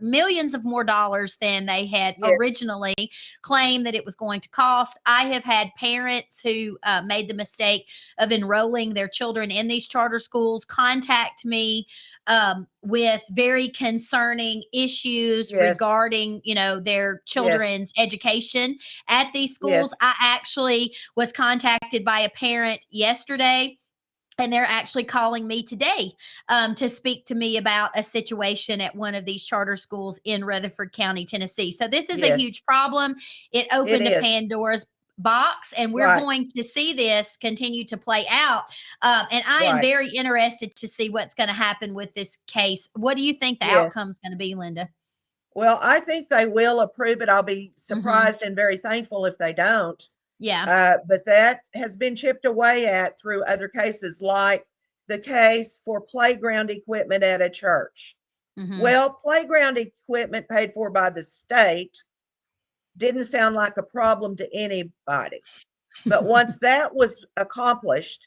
A: dollars than they had
B: Yes.
A: originally claimed that it was going to cost. I have had parents who made the mistake of enrolling their children in these charter schools contact me with very concerning issues
B: Yes.
A: regarding, their
B: Yes.
A: children's education at these schools.
B: Yes.
A: I actually was contacted by a parent yesterday, and they're actually calling me today to speak to me about a situation at one of these charter schools in Rutherford County, Tennessee. So this is a
B: Yes.
A: huge problem. It
B: It
A: opened a
B: is.
A: Pandora's box, and we're
B: Right.
A: going to see this continue to play out. And I am
B: Right.
A: very interested to see what's going to happen with this case. What do you think the
B: Yes.
A: outcome is going to be, Linda?
B: Well, I think they will approve it. I'll be
A: Hmm.
B: surprised and very thankful if they don't.
A: Yeah.
B: But that has been chipped away at through other cases, like the case for playground equipment at a church.
A: Hmm.
B: Well, playground equipment paid for by the state didn't sound like a problem to anybody. But once that was accomplished,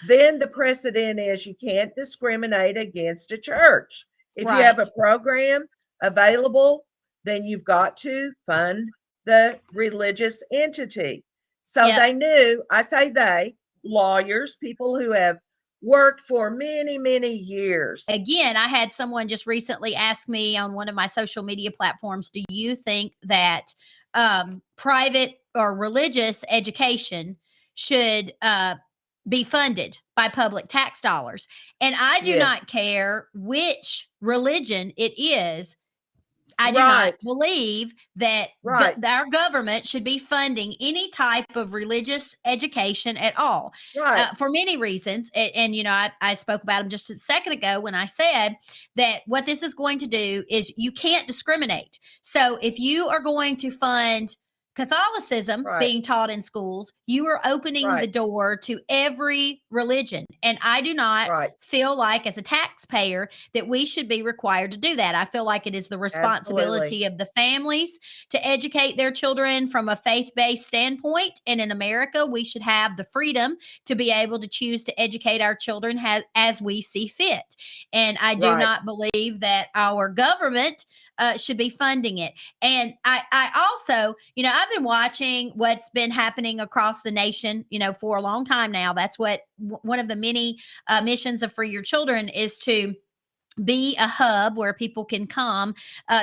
B: then the precedent is you can't discriminate against a church. If you have
A: Right.
B: a program available, then you've got to fund the religious entity. So
A: Yep.
B: they knew, I say they, lawyers, people who have worked for many, many years.
A: Again, I had someone just recently ask me on one of my social media platforms, do you think that private or religious education should be funded by public tax dollars. And I do
B: Yes.
A: not care which religion it is. I do not
B: Right.
A: believe that
B: Right.
A: our government should be funding any type of religious education at all,
B: Right.
A: for many reasons. And I spoke about them just a second ago when I said that what this is going to do is you can't discriminate. So if you are going to fund Catholicism
B: Right.
A: being taught in schools, you are opening the
B: Right.
A: door to every religion. And I do not
B: Right.
A: feel like, as a taxpayer, that we should be required to do that. I feel like it is the
B: Absolutely.
A: responsibility of the families to educate their children from a faith based standpoint. And in America, we should have the freedom to be able to choose to educate our children as we see fit. And I do
B: Right.
A: not believe that our government should be funding it. And I also, I've been watching what's been happening across the nation, for a long time now. That's what one of the many missions of Free Your Children is, to be a hub where people can come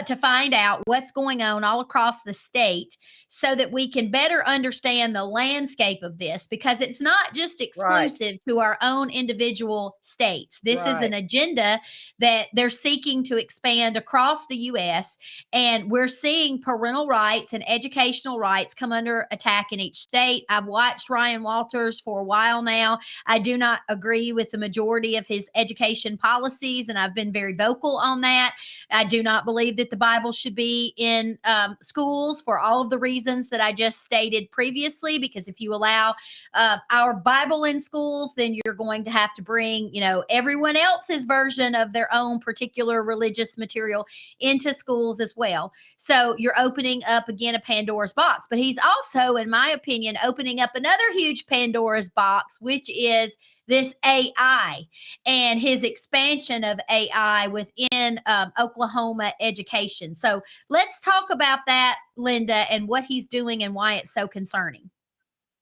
A: to find out what's going on all across the state, so that we can better understand the landscape of this, because it's not just
B: Right.
A: exclusive to our own individual states. This is an
B: Right.
A: agenda that they're seeking to expand across the US, and we're seeing parental rights and educational rights come under attack in each state. I've watched Ryan Walters for a while now. I do not agree with the majority of his education policies, and I've been very vocal on that. I do not believe that the Bible should be in schools, for all of the reasons that I just stated previously. Because if you allow our Bible in schools, then you're going to have to bring, everyone else's version of their own particular religious material into schools as well. So you're opening up again a Pandora's box. But he's also, in my opinion, opening up another huge Pandora's box, which is this AI and his expansion of AI within Oklahoma education. So let's talk about that, Linda, and what he's doing and why it's so concerning.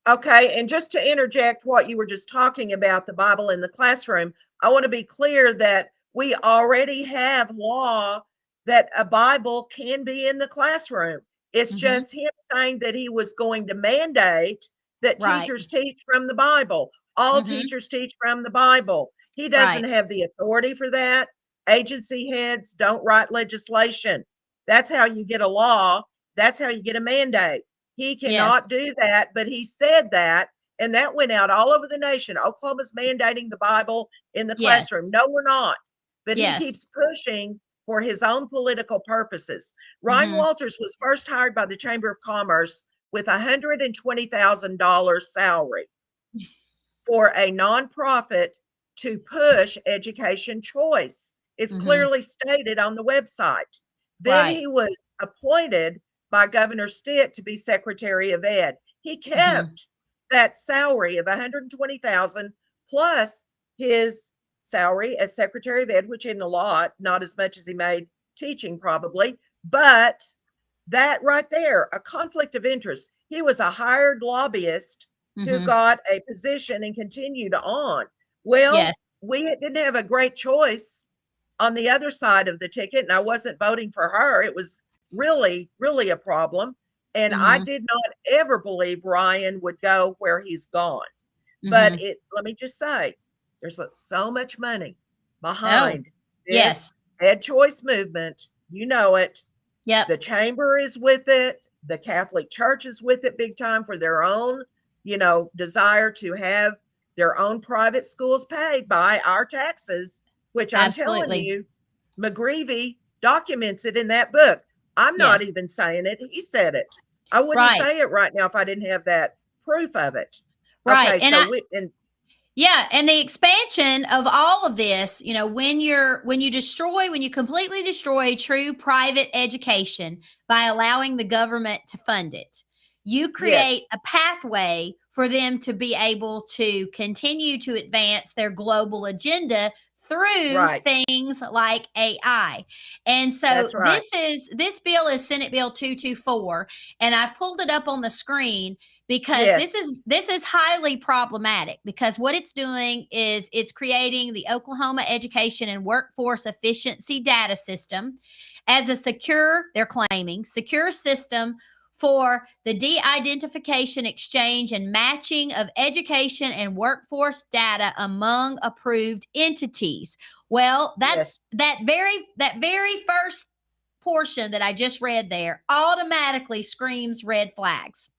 B: Okay, and just to interject what you were just talking about, the Bible in the classroom, I want to be clear that we already have law that a Bible can be in the classroom. It's
A: Hmm.
B: just him saying that he was going to mandate that
A: Right.
B: teachers teach from the Bible. All
A: Hmm.
B: teachers teach from the Bible. He doesn't
A: Right.
B: have the authority for that. Agency heads don't write legislation. That's how you get a law. That's how you get a mandate. He
A: Yes.
B: cannot do that, but he said that, and that went out all over the nation. Oklahoma's mandating the Bible in the
A: Yes.
B: classroom. No, we're not. But he
A: Yes.
B: keeps pushing for his own political purposes. Ryan
A: Hmm.
B: Walters was first hired by the Chamber of Commerce with $120,000 salary for a nonprofit to push education choice. It's
A: Hmm.
B: clearly stated on the website. Then
A: Right.
B: he was appointed by Governor Stitt to be Secretary of Ed. He
A: Hmm.
B: kept that salary of 120,000 plus his salary as Secretary of Ed, which isn't a lot, not as much as he made teaching probably, but that right there, a conflict of interest. He was a hired lobbyist who
A: Hmm.
B: got a position and continued on. Well,
A: Yes.
B: we didn't have a great choice on the other side of the ticket, and I wasn't voting for her. It was really, really a problem. And I
A: Hmm.
B: did not ever believe Ryan would go where he's gone. But
A: Hmm.
B: let me just say, there's so much money
A: Oh,
B: behind this
A: yes.
B: ed choice movement. You know it.
A: Yep.
B: The chamber is with it. The Catholic Church is with it big time for their own, desire to have their own private schools paid by our taxes, which I'm telling
A: Absolutely.
B: you, McGreevy documents it in that book. I'm not
A: Yes.
B: even saying it. He said it. I wouldn't
A: Right.
B: say it right now if I didn't have that proof of it.
A: Right.
B: Okay,
A: And
B: so and
A: yeah, and the expansion of all of this, when you completely destroy true private education by allowing the government to fund it, you
B: yes,
A: create a pathway for them to be able to continue to advance their global agenda through
B: right.
A: things like AI. And so
B: That's right.
A: this bill is Senate Bill 224, and I've pulled it up on the screen because
B: Yes,
A: this is highly problematic, because what it's doing is it's creating the Oklahoma Education and Workforce Efficiency Data System as a secure, they're claiming, secure system for the de-identification, exchange, and matching of education and workforce data among approved entities. Well,
B: Yes.
A: that's that very first portion that I just read there automatically screams red flags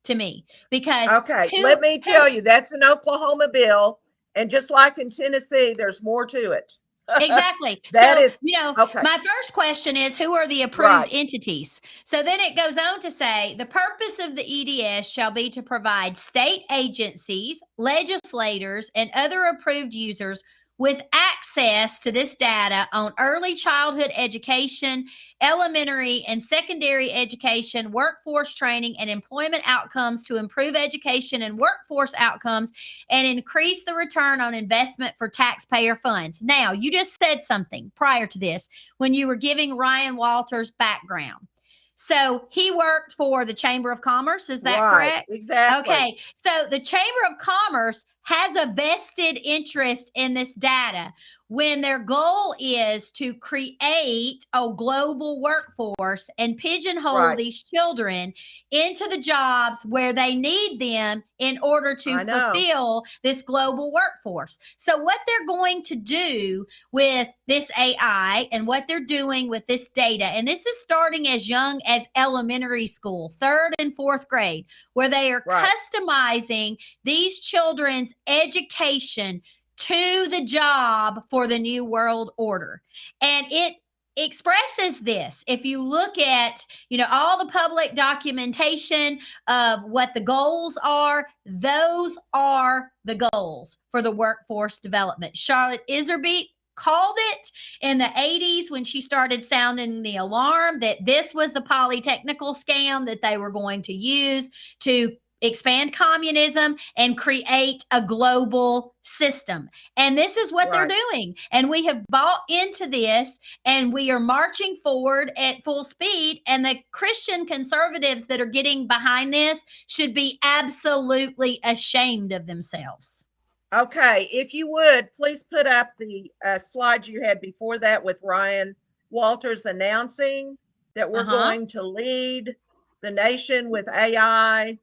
A: to me because
B: Okay.
A: who
B: Let me
A: who
B: tell you, that's an Oklahoma bill. And just like in Tennessee, there's more to it.
A: exactly.
B: That
A: So,
B: is okay.
A: my first question is who are the approved
B: Right.
A: entities? So then it goes on to say the purpose of the EDS shall be to provide state agencies, legislators, and other approved users with access to this data on early childhood education, elementary and secondary education, workforce training, and employment outcomes to improve education and workforce outcomes and increase the return on investment for taxpayer funds. Now, you just said something prior to this when you were giving Ryan Walters background. So he worked for the Chamber of Commerce. Is that
B: Right.
A: correct?
B: Exactly.
A: Okay. So the Chamber of Commerce has a vested interest in this data when their goal is to create a global workforce and pigeonhole
B: Right.
A: these children into the jobs where they need them in order to
B: I know.
A: fulfill this global workforce. So, what they're going to do with this AI and what they're doing with this data, and this is starting as young as elementary school, third and fourth grade, where they are
B: Right.
A: customizing these children's education to the job for the new world order. And it expresses this. If you look at, all the public documentation of what the goals are, those are the goals for the workforce development. Charlotte Iserbyt called it in the 80s when she started sounding the alarm that this was the polytechnical scam that they were going to use to expand communism and create a global system. And this is what they're
B: Right.
A: doing. And we have bought into this and we are marching forward at full speed. And the Christian conservatives that are getting behind this should be absolutely ashamed of themselves.
B: Okay. If you would, please put up the slide you had before that with Ryan Walters announcing that we're
A: Uh-huh.
B: going to lead the nation with AI.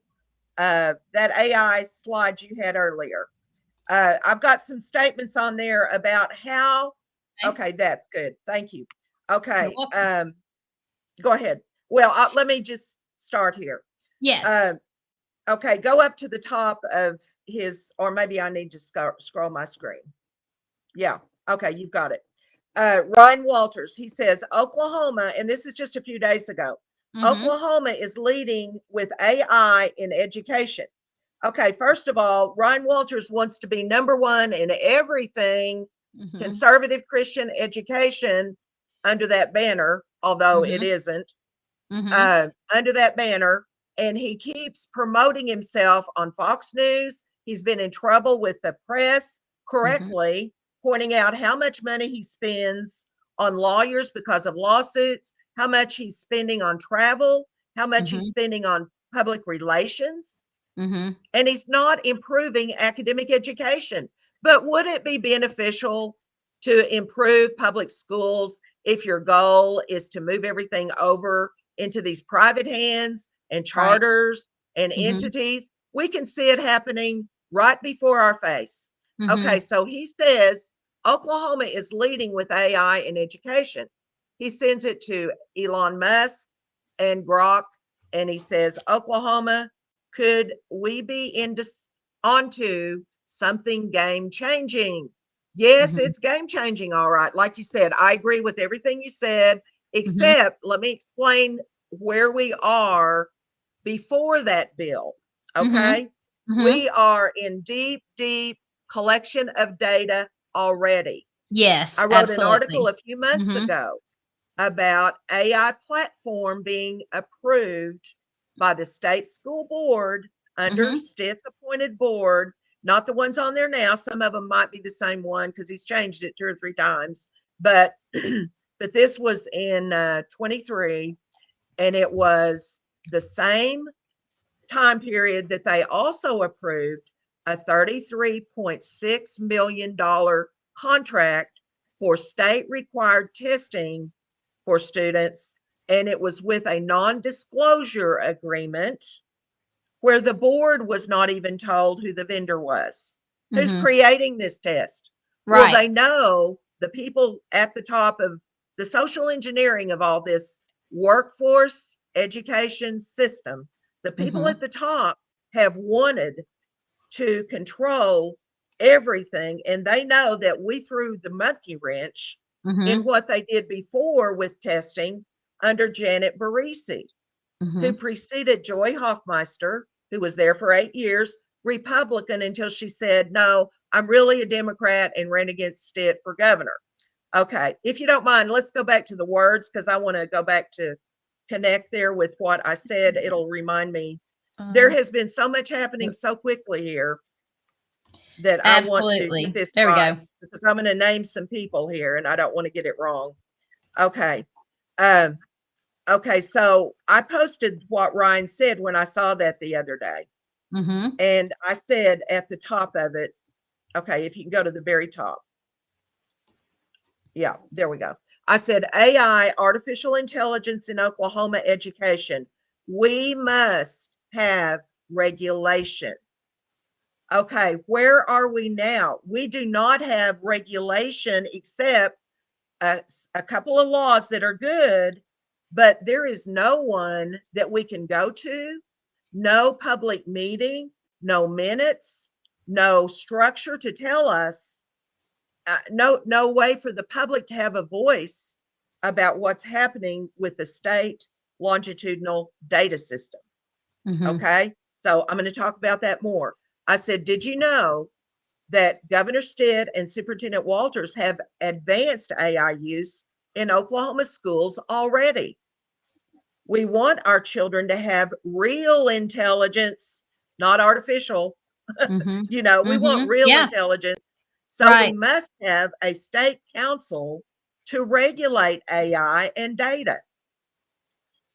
B: That AI slide you had earlier. I've got some statements on there about how.
A: Okay.
B: Okay, that's good. Thank you.
A: You're
B: Okay,
A: welcome.
B: go ahead. Well, let me just start here.
A: Yes.
B: Uh, okay, go up to the top of his, or maybe I need to scroll my screen. Yeah. Okay, you've got it. Ryan Walters, he says Oklahoma, and this is just a few days ago.
A: Mm-hmm.
B: Oklahoma is leading with AI in education. Okay, first of all, Ryan Walters wants to be number one in everything
A: Mm-hmm.
B: conservative Christian education under that banner, although it
A: Mm-hmm.
B: isn't,
A: Mm-hmm.
B: under that banner. And he keeps promoting himself on Fox News. He's been in trouble with the press
A: Mm-hmm.
B: correctly, pointing out how much money he spends on lawyers because of lawsuits, how much he's spending on travel, how much he's
A: Mm-hmm.
B: spending on public relations,
A: Mm-hmm.
B: and he's not improving academic education. But would it be beneficial to improve public schools if your goal is to move everything over into these private hands and
A: Right.
B: charters and
A: Mm-hmm.
B: entities? We can see it happening right before our face. Okay,
A: Mm-hmm.
B: so he says Oklahoma is leading with AI in education. He sends it to Elon Musk and Grok, and he says, Oklahoma, could we be onto something game changing? Yes,
A: Mm-hmm.
B: it's game changing. All right. Like you said, I agree with everything you said,
A: Mm-hmm.
B: except let me explain where we are before that bill.
A: Mm-hmm.
B: Okay.
A: Mm-hmm.
B: We are in deep, deep collection of data already.
A: Yes,
B: I wrote an article
A: absolutely.
B: a few months
A: Mm-hmm.
B: ago about AI platform being approved by the state school board under
A: Mm-hmm.
B: Stitt's appointed board, not the ones on there now. Some of them might be the same one because he's changed it 2 or 3 times. But but this was in 23, and it was the same time period that they also approved a $33.6 million contract for state required testing for students and it was with a non-disclosure agreement where the board was not even told who the vendor was. Who's
A: Mhm.
B: creating this test? Well,
A: Right.
B: they know the people at the top of the social engineering of all this workforce education system. The people
A: Mhm.
B: at the top have wanted to control everything, and they know that we threw the monkey wrench in
A: Mhm.
B: what they did before with testing under Janet Barisi, who
A: Mhm.
B: preceded Joy Hoffmeister, who was there for 8 years, Republican, until she said, no, I'm really a Democrat, and ran against it for governor. Okay, if you don't mind, let's go back to the words, because I want to go back to connect there with what I said. It'll remind me. There
A: Uh,
B: has been so much happening so quickly here that I want to get
A: Absolutely.
B: this
A: There we
B: right,
A: go.
B: because I'm going to name some people here and I don't want to get it wrong. Okay. Um, okay, so I posted what Ryan said when I saw that the other day.
A: Mhm.
B: And I said at the top of it, okay, if you can go to the very top. Yeah, there we go. I said AI, artificial intelligence in Oklahoma education. We must have regulation. Okay, where are we now? We do not have regulation except a couple of laws that are good, but there is no one that we can go to, no public meeting, no minutes, no structure to tell us, no way for the public to have a voice about what's happening with the state longitudinal data system.
A: Mhm.
B: Okay, so I'm going to talk about that more. I said, did you know that Governor Stitt and Superintendent Walters have advanced AI use in Oklahoma schools already? We want our children to have real intelligence, not artificial.
A: Mhm.
B: We want
A: Mhm.
B: real
A: Yeah.
B: intelligence. So we
A: Right.
B: must have a state council to regulate AI and data.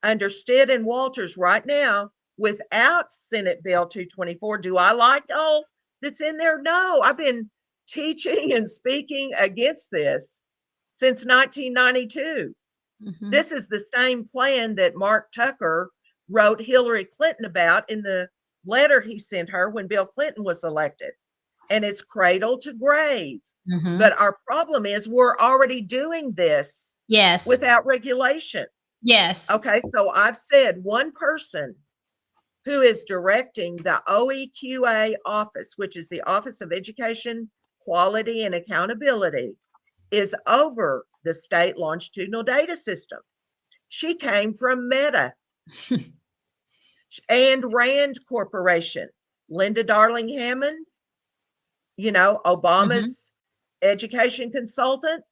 B: Under Stitt and Walters right now, without Senate Bill 224, do I like all that's in there? No, I've been teaching and speaking against this since 1992.
A: Mhm.
B: This is the same plan that Mark Tucker wrote Hillary Clinton about in the letter he sent her when Bill Clinton was elected. And it's cradle to grave.
A: Mhm.
B: But our problem is we're already doing this
A: Yes.
B: without regulation.
A: Yes.
B: Okay, so I've said one person who is directing the OEQA office, which is the Office of Education, Quality, and Accountability, is over the state longitudinal data system. She came from Meta and Rand Corporation. Linda Darling Hammond,
A: Mhm.
B: Obama's education consultant,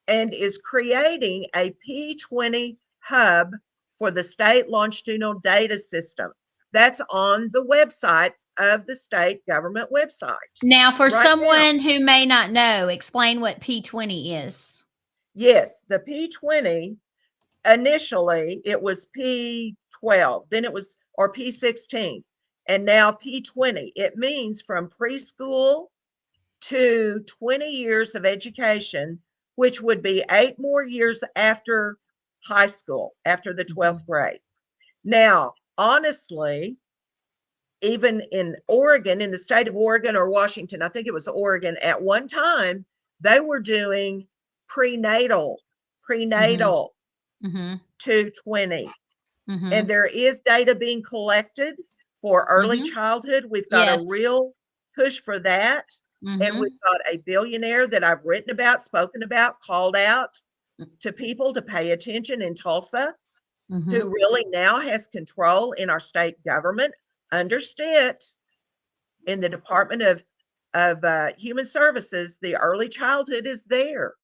B: and is creating a P20 hub for the state longitudinal data system. That's on the website of the state government website
A: Now, for
B: right now.
A: someone who may not know, explain what P20 is.
B: Yes, the P20, initially it was P12, then it was, or P16, and now P20. It means from preschool to 20 years of education, which would be 8 more years after high school, after the 12th
A: Mhm.
B: grade. Now, honestly, even in Oregon, in the state of Oregon or Washington, I think it was Oregon, at one time, they were doing prenatal,
A: Mhm.
B: prenatal
A: Mhm.
B: to 20. And
A: Mhm.
B: there is data being collected for early
A: Mhm.
B: childhood. We've got a
A: Yes.
B: real push for that. And we've
A: Mhm.
B: got a billionaire that I've written about, spoken about, called out to people to pay attention in Tulsa, who
A: Mhm.
B: really now has control in our state government. Understand, in the Department of Human Services, the early childhood is there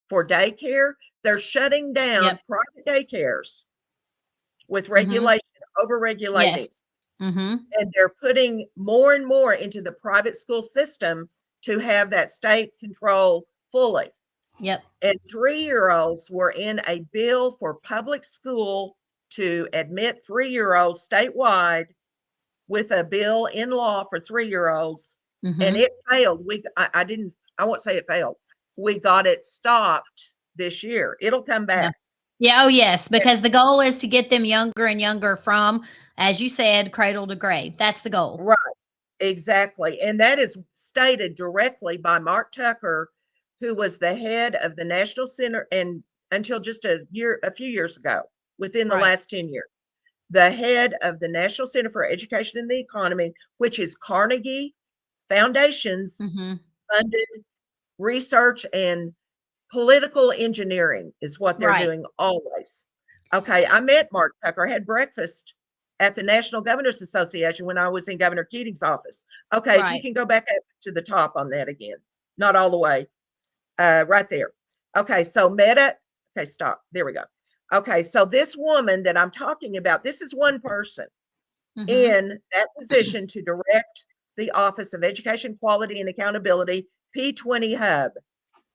B: for daycare. They're shutting down
A: Yep.
B: private daycares with
A: Mhm.
B: regulation, over regulating,
A: Yes. Mhm.
B: and they're putting more and more into the private school system to have that state control fully.
A: Yep.
B: And 3-year-olds were in a bill for public school to admit 3-year-olds statewide with a bill in law for 3-year-olds, and
A: Mhm.
B: it failed. I didn't, I won't say it failed. We got it stopped this year. It'll come
A: Yeah.
B: back.
A: Yeah, oh yes, because the goal is to get them younger and younger from, as you said, cradle to grave. That's the goal.
B: Right. Exactly. And that is stated directly by Mark Tucker, who was the head of the National Center and until just a few years ago, within the
A: Right.
B: last 10 years, the head of the National Center for Education and the Economy, which is Carnegie Foundation's
A: Mhm.
B: funded research and political engineering is what they're
A: Right.
B: doing always. Okay, I met Mark Tucker, I had breakfast at the National Governors Association when I was in Governor Keating's office. Okay, if you
A: Right.
B: can go back up to the top on that again, not all the way, right there. Okay, so Meta, okay, stop. There we go. Okay, so this woman that I'm talking about, this is one person
A: Mhm.
B: in that position to direct the Office of Education Quality and Accountability, P20 Hub.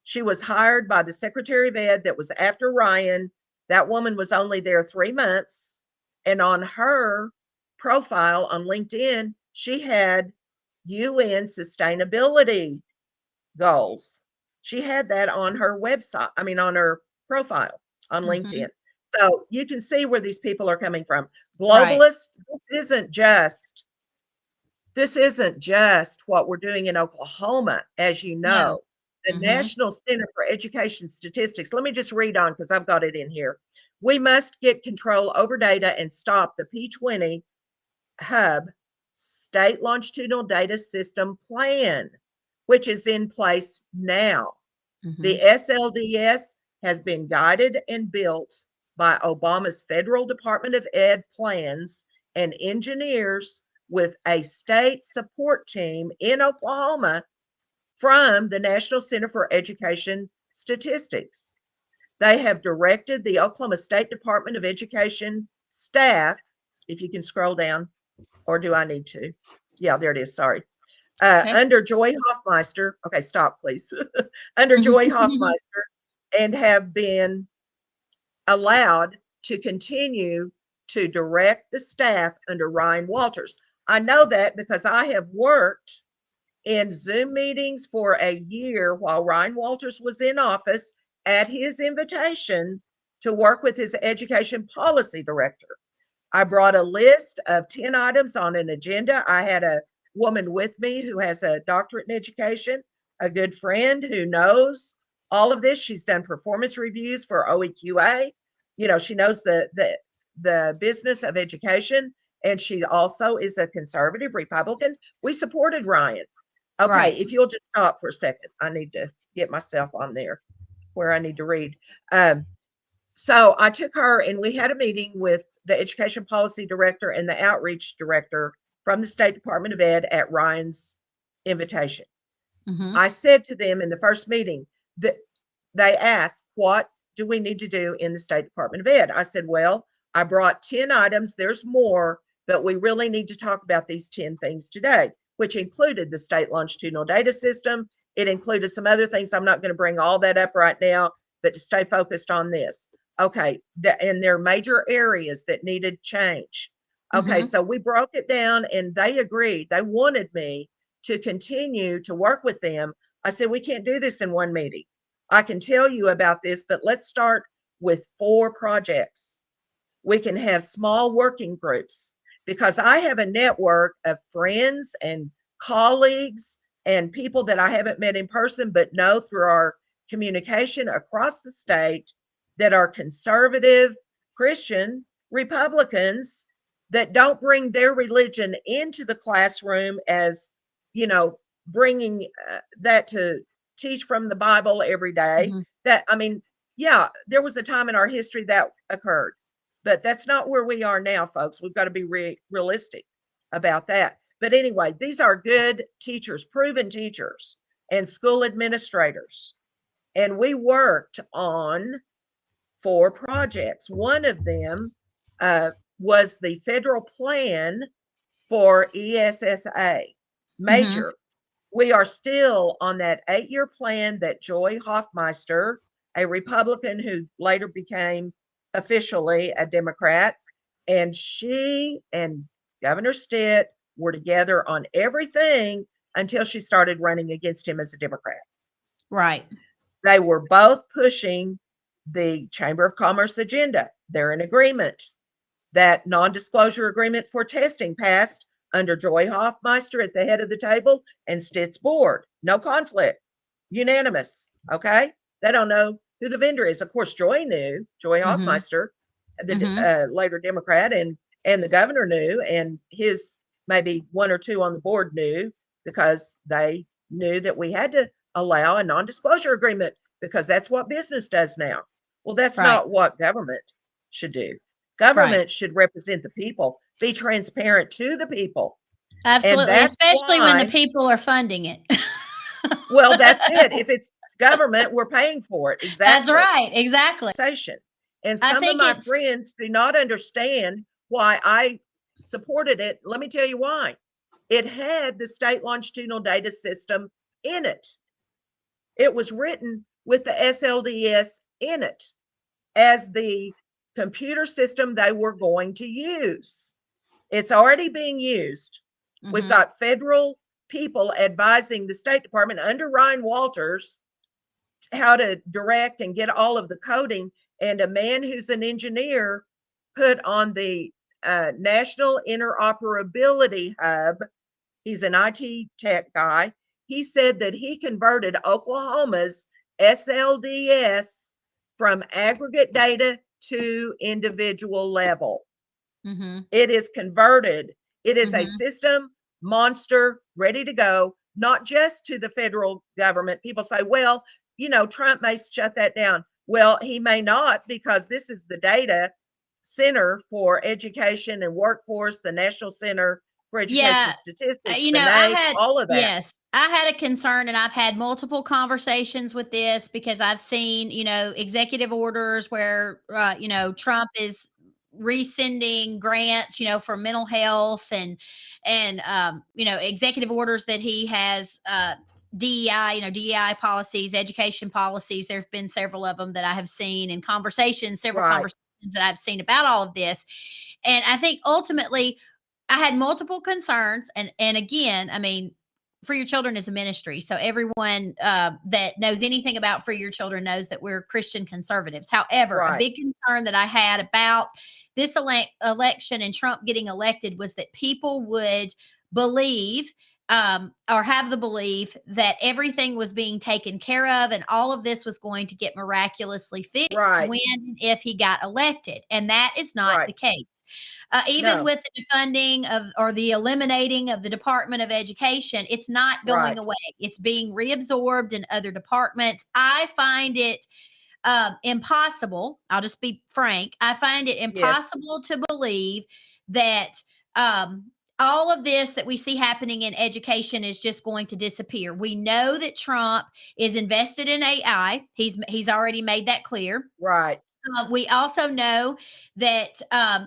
B: She was hired by the Secretary of Ed that was after Ryan. That woman was only there 3 months. And on her profile on LinkedIn, she had UN sustainability goals. She had that on her website, I mean, on her profile on LinkedIn.
A: Mhm.
B: So you can see where these people are coming from.
A: Right.
B: Globalist, this isn't just what we're doing in Oklahoma, as you
A: No.
B: know. The
A: Mhm.
B: National Center for Education Statistics, let me just read on because I've got it in here. We must get control over data and stop the P20 Hub State Longitudinal Data System Plan, which is in place now. The
A: Mhm.
B: SLDS has been guided and built by Obama's Federal Department of Ed plans and engineers with a state support team in Oklahoma from the National Center for Education Statistics. They have directed the Oklahoma State Department of Education staff, if you can scroll down, or do I need to? Yeah, there it is. Sorry.
A: Okay.
B: Under Joy Hoffmeister. Okay, stop, please. Under Joy Hoffmeister, and have been allowed to continue to direct the staff under Ryan Walters. I know that because I have worked in Zoom meetings for a year while Ryan Walters was in office at his invitation to work with his education policy director. I brought a list of 10 items on an agenda. I had a woman with me who has a doctorate in education, a good friend who knows all of this. She's done performance reviews for OEQA. You know, she knows the business of education, and she also is a conservative Republican. We supported Ryan. Okay,
A: Right.
B: if you'll just stop for a second, I need to get myself on there where I need to read. Um, so I took her and we had a meeting with the education policy director and the outreach director from the State Department of Ed at Ryan's invitation.
A: Mhm.
B: I said to them in the first meeting that they asked, what do we need to do in the State Department of Ed? I said, well, I brought 10 items. There's more, but we really need to talk about these 10 things today, which included the state longitudinal data system. It included some other things. I'm not going to bring all that up right now, but to stay focused on this. Okay. And there are major areas that needed change. Okay.
A: Mhm.
B: So we broke it down and they agreed. They wanted me to continue to work with them. I said, we can't do this in one meeting. I can tell you about this, but let's start with 4 projects. We can have small working groups because I have a network of friends and colleagues and people that I haven't met in person, but know through our communication across the state that are conservative, Christian, Republicans that don't bring their religion into the classroom as, you know, bringing that to teach from the Bible every day.
A: Mhm.
B: That, I mean, yeah, there was a time in our history that occurred, but that's not where we are now, folks. We've got to be realistic about that. But anyway, these are good teachers, proven teachers, and school administrators. And we worked on 4 projects. One of them uh, was the federal plan for ESSA,
A: Mhm.
B: major. We are still on that 8-year plan that Joy Hoffmeister, a Republican who later became officially a Democrat, and she and Governor Stitt were together on everything until she started running against him as a Democrat.
A: Right.
B: They were both pushing the Chamber of Commerce agenda. They're in agreement. That non-disclosure agreement for testing passed under Joy Hoffmeister at the head of the table and Stitt's board. No conflict. Unanimous. Okay. They don't know who the vendor is. Of course, Joy knew, Joy
A: Mm-hmm.
B: Hoffmeister, the
A: Mm-hmm.
B: later Democrat, and the governor knew, and his maybe one or two on the board knew, because they knew that we had to allow a non-disclosure agreement because that's what business does now. Well, that's
A: Right.
B: not what government should do.
A: Right.
B: Government should represent the people, be transparent to the people. And
A: Absolutely.
B: that's
A: Especially when the
B: why,
A: people are funding it.
B: well, that's it. If it's government, we're paying for it.
A: That's
B: Exactly.
A: right. Exactly.
B: And
A: I
B: some of
A: think
B: my
A: it's,
B: friends do not understand why I supported it. Let me tell you why. It had the state longitudinal data system in it. It was written with the SLDS in it as the computer system they were going to use. It's already being used. We've
A: mm-hmm.
B: got federal people advising the State Department under Ryan Walters how to direct and get all of the coding. And a man who's an engineer put on the National Interoperability Hub, he's an IT tech guy. He said that he converted Oklahoma's SLDS from aggregate data to individual level.
A: Mm-hmm.
B: It is converted. It is a
A: Mm-hmm.
B: system monster ready to go, not just to the federal government. People say, well, Trump may shut that down. Well, he may not, because this is the data center for education and workforce, the National Center for Education
A: Yeah.
B: Statistics,
A: You
B: the
A: know, I
B: NAEP,
A: had,
B: all of that.
A: yes, I had a concern and I've had multiple conversations with this because I've seen, executive orders where, Trump is rescinding grants, for mental health and executive orders that he has, DEI, DEI policies, education policies. There've been several of them that I have seen in conversations, several
B: Right,
A: conversations that I've seen about all of this. And I think ultimately I had multiple concerns, and again, I mean, Free Your Children is a ministry, so everyone that knows anything about Free Your Children knows that we're Christian conservatives. However, a
B: right,
A: big concern that I had about this election and Trump getting elected was that people would believe or have the belief that everything was being taken care of and all of this was going to get miraculously fixed
B: right,
A: when and if he got elected. And that is not
B: right.
A: the case. Even
B: No,
A: with the defunding of or the eliminating of the Department of Education, it's not going
B: right.
A: away. It's being reabsorbed in other departments. I find it impossible. I'll just be frank. I find it
B: Yes,
A: impossible to believe that all of this that we see happening in education is just going to disappear. We know that Trump is invested in AI. He's already made that clear.
B: right.
A: We also know that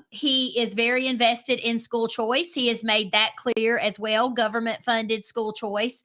A: he is very invested in school choice. He has made that clear as well, government funded school choice.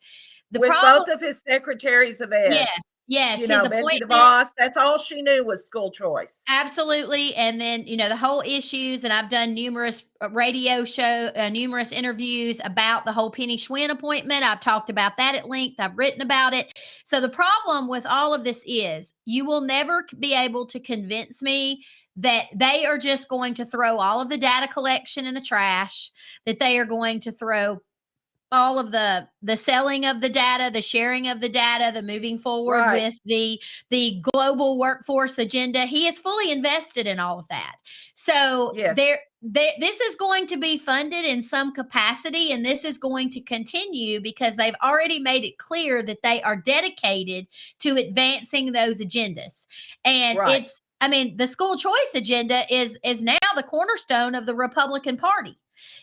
A: The
B: With
A: problem,
B: both of his secretaries of
A: yes,
B: ed,
A: yes, his
B: Betsy
A: appointment.
B: DeVos, that's all she knew was school choice.
A: Absolutely. And then, the whole issues, and I've done numerous radio show, numerous interviews about the whole Penny Schwinn appointment. I've talked about that at length. I've written about it. So the problem with all of this is you will never be able to convince me that they are just going to throw all of the data collection in the trash, that they are going to throw all of the selling of the data, the sharing of the data, the moving forward
B: Right.
A: with the global workforce agenda. He is fully invested in all of that. So
B: Yes.
A: this is going to be funded in some capacity, and this is going to continue because they've already made it clear that they are dedicated to advancing those agendas. And
B: Right.
A: I mean, the school choice agenda is now the cornerstone of the Republican Party.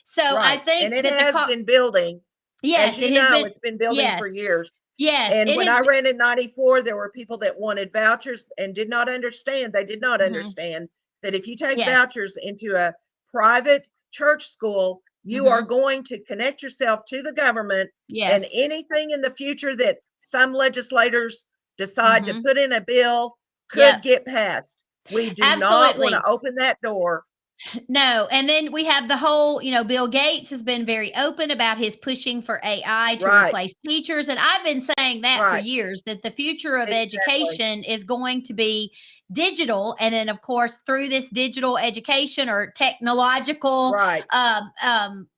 A: So I
B: Right. And
A: think
B: it
A: that
B: has been building. As
A: yes,
B: you
A: it has
B: know,
A: been,
B: it's been building
A: yes,
B: for years.
A: yes,
B: And
A: it
B: when
A: has
B: I
A: been,
B: ran in 94, there were people that wanted vouchers and did not understand. They did not
A: mhm,
B: understand that if you take
A: yes,
B: vouchers into a private church school, you are
A: mhm,
B: going to connect yourself to the government, and
A: yes,
B: anything in the future that some legislators decide to
A: mhm,
B: put in a bill
A: yep,
B: could get passed. We do not want to
A: absolutely.
B: open that door.
A: No, and then we have the whole, Bill Gates has been very open about his pushing for AI to
B: Right,
A: replace teachers, and I've been saying that for
B: right,
A: years, that the future of
B: exactly.
A: education is going to be digital. And then, of course, through this digital education or technological
B: Right.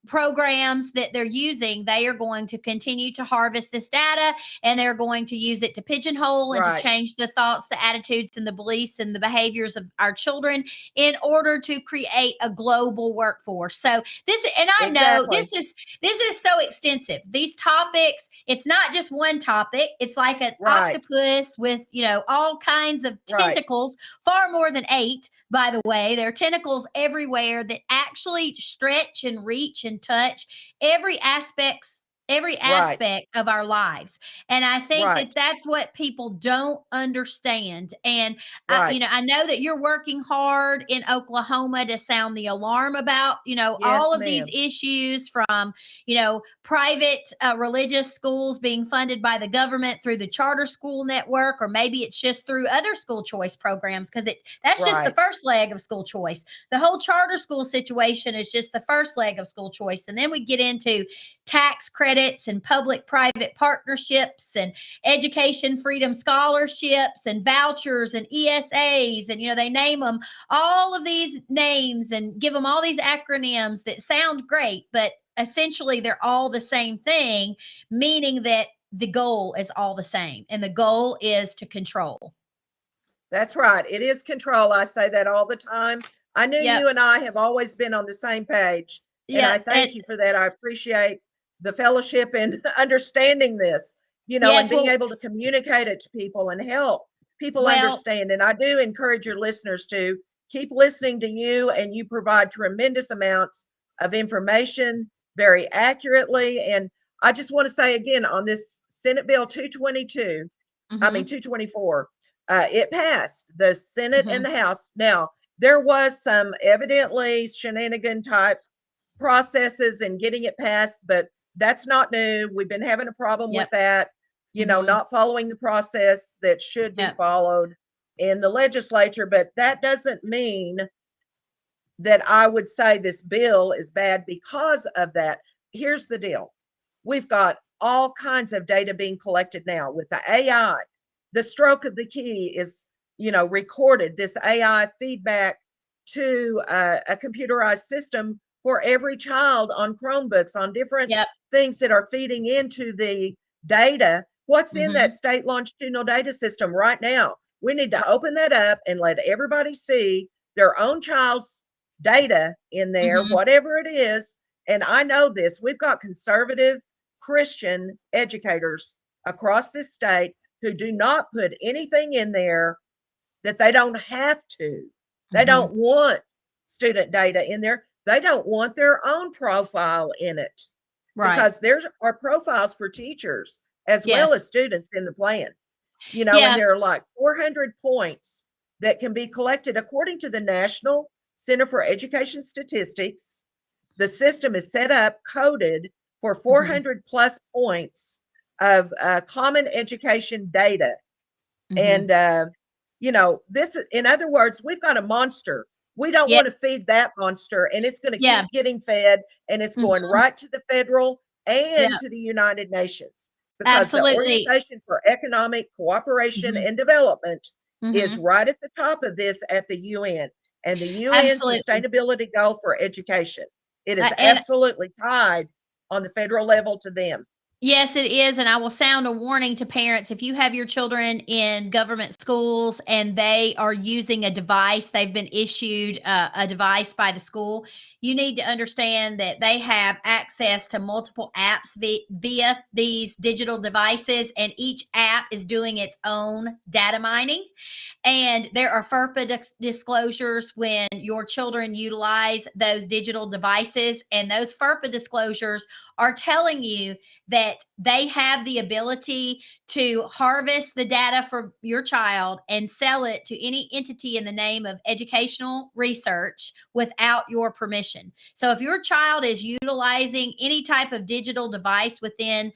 A: programs that they're using, they are going to continue to harvest this data, and they're going to use it to pigeonhole and to
B: Right.
A: change the thoughts, the attitudes, and the beliefs and the behaviors of our children in order to create a global workforce. So this, and I know
B: Exactly.
A: this is so extensive. These topics, it's not just one topic. It's like an
B: Right.
A: octopus with, all kinds of
B: Right.
A: tentacles, far more than 8, by the way. There are tentacles everywhere that actually stretch and reach and touch every every
B: Right.
A: aspect of our lives. And I think that
B: Right.
A: that's what people don't understand. And
B: Right.
A: I know that you're working hard in Oklahoma to sound the alarm about, all
B: Yes,
A: of these
B: ma'am.
A: issues, from, private religious schools being funded by the government through the charter school network, or maybe it's just through other school choice programs, because that's just the
B: Right.
A: first leg of school choice. The whole charter school situation is just the first leg of school choice. And then we get into tax credits and public private partnerships and education freedom scholarships and vouchers and ESAs. And, they name them all of these names and give them all these acronyms that sound great, but essentially they're all the same thing, meaning that the goal is all the same. And the goal is to control.
B: That's right. It is control. I say that all the time. I knew
A: Yep.
B: you and I have always been on the same page, and I
A: Yep.
B: thank you for that. I appreciate the fellowship and understanding this, and
A: Yes.
B: being able to communicate it to people and help people
A: Well,
B: understand. And I do encourage your listeners to keep listening to you, and you provide tremendous amounts of information very accurately. And I just want to say again on this Senate Bill 222, I mean
A: mm-hmm,
B: 224, it passed the Senate and
A: mm-hmm,
B: the House. Now, there was some evidently shenanigan type processes in getting it passed, but that's not new. We've been having a problem with
A: yep,
B: that,
A: mm-hmm,
B: not following the process that should be
A: yep,
B: followed in the legislature. But that doesn't mean that I would say this bill is bad because of that. Here's the deal. We've got all kinds of data being collected now with the AI. The stroke of the key is, recorded, this AI feedback to a computerized system for every child on Chromebooks, on different
A: yep,
B: things that are feeding into the data. What's in that
A: mm-hmm,
B: state longitudinal data system right now? We need to open that up and let everybody see their own child's data in there,
A: mm-hmm,
B: whatever it is. And I know this, we've got conservative Christian educators across this state who do not put anything in there that they don't have to. They
A: mm-hmm.
B: don't want student data in there. They don't want their own profile in it,
A: Right.
B: because there are profiles for teachers as well
A: Yes.
B: as students in the plan, and
A: Yeah.
B: there are like 400 points that can be collected according to the National Center for Education Statistics. The system is set up, coded for
A: Mm-hmm,
B: 400 plus points of common education data.
A: mm-hmm.
B: And, this, in other words, we've got a monster. We don't
A: Yeah.
B: want to feed that monster, and it's going to
A: Yeah.
B: keep getting fed, and it's going
A: Mm-hmm.
B: right to the federal
A: Yeah.
B: and to the United Nations, because the
A: Absolutely.
B: Organization for Economic Cooperation
A: Mm-hmm,
B: and Development is
A: mm-hmm.
B: right at the top of this at the UN, and the UN
A: Absolutely.
B: Sustainability Goal for Education. It is
A: And
B: absolutely tied on the federal level to them.
A: yes, it is. And I will sound a warning to parents. If you have your children in government schools and they are using a device, they've been issued a device by the school, you need to understand that they have access to multiple apps via these digital devices, and each app is doing its own data mining. And there are FERPA disclosures when your children utilize those digital devices. And those FERPA disclosures are telling you that they have the ability to harvest the data for your child and sell it to any entity in the name of educational research without your permission. So if your child is utilizing any type of digital device within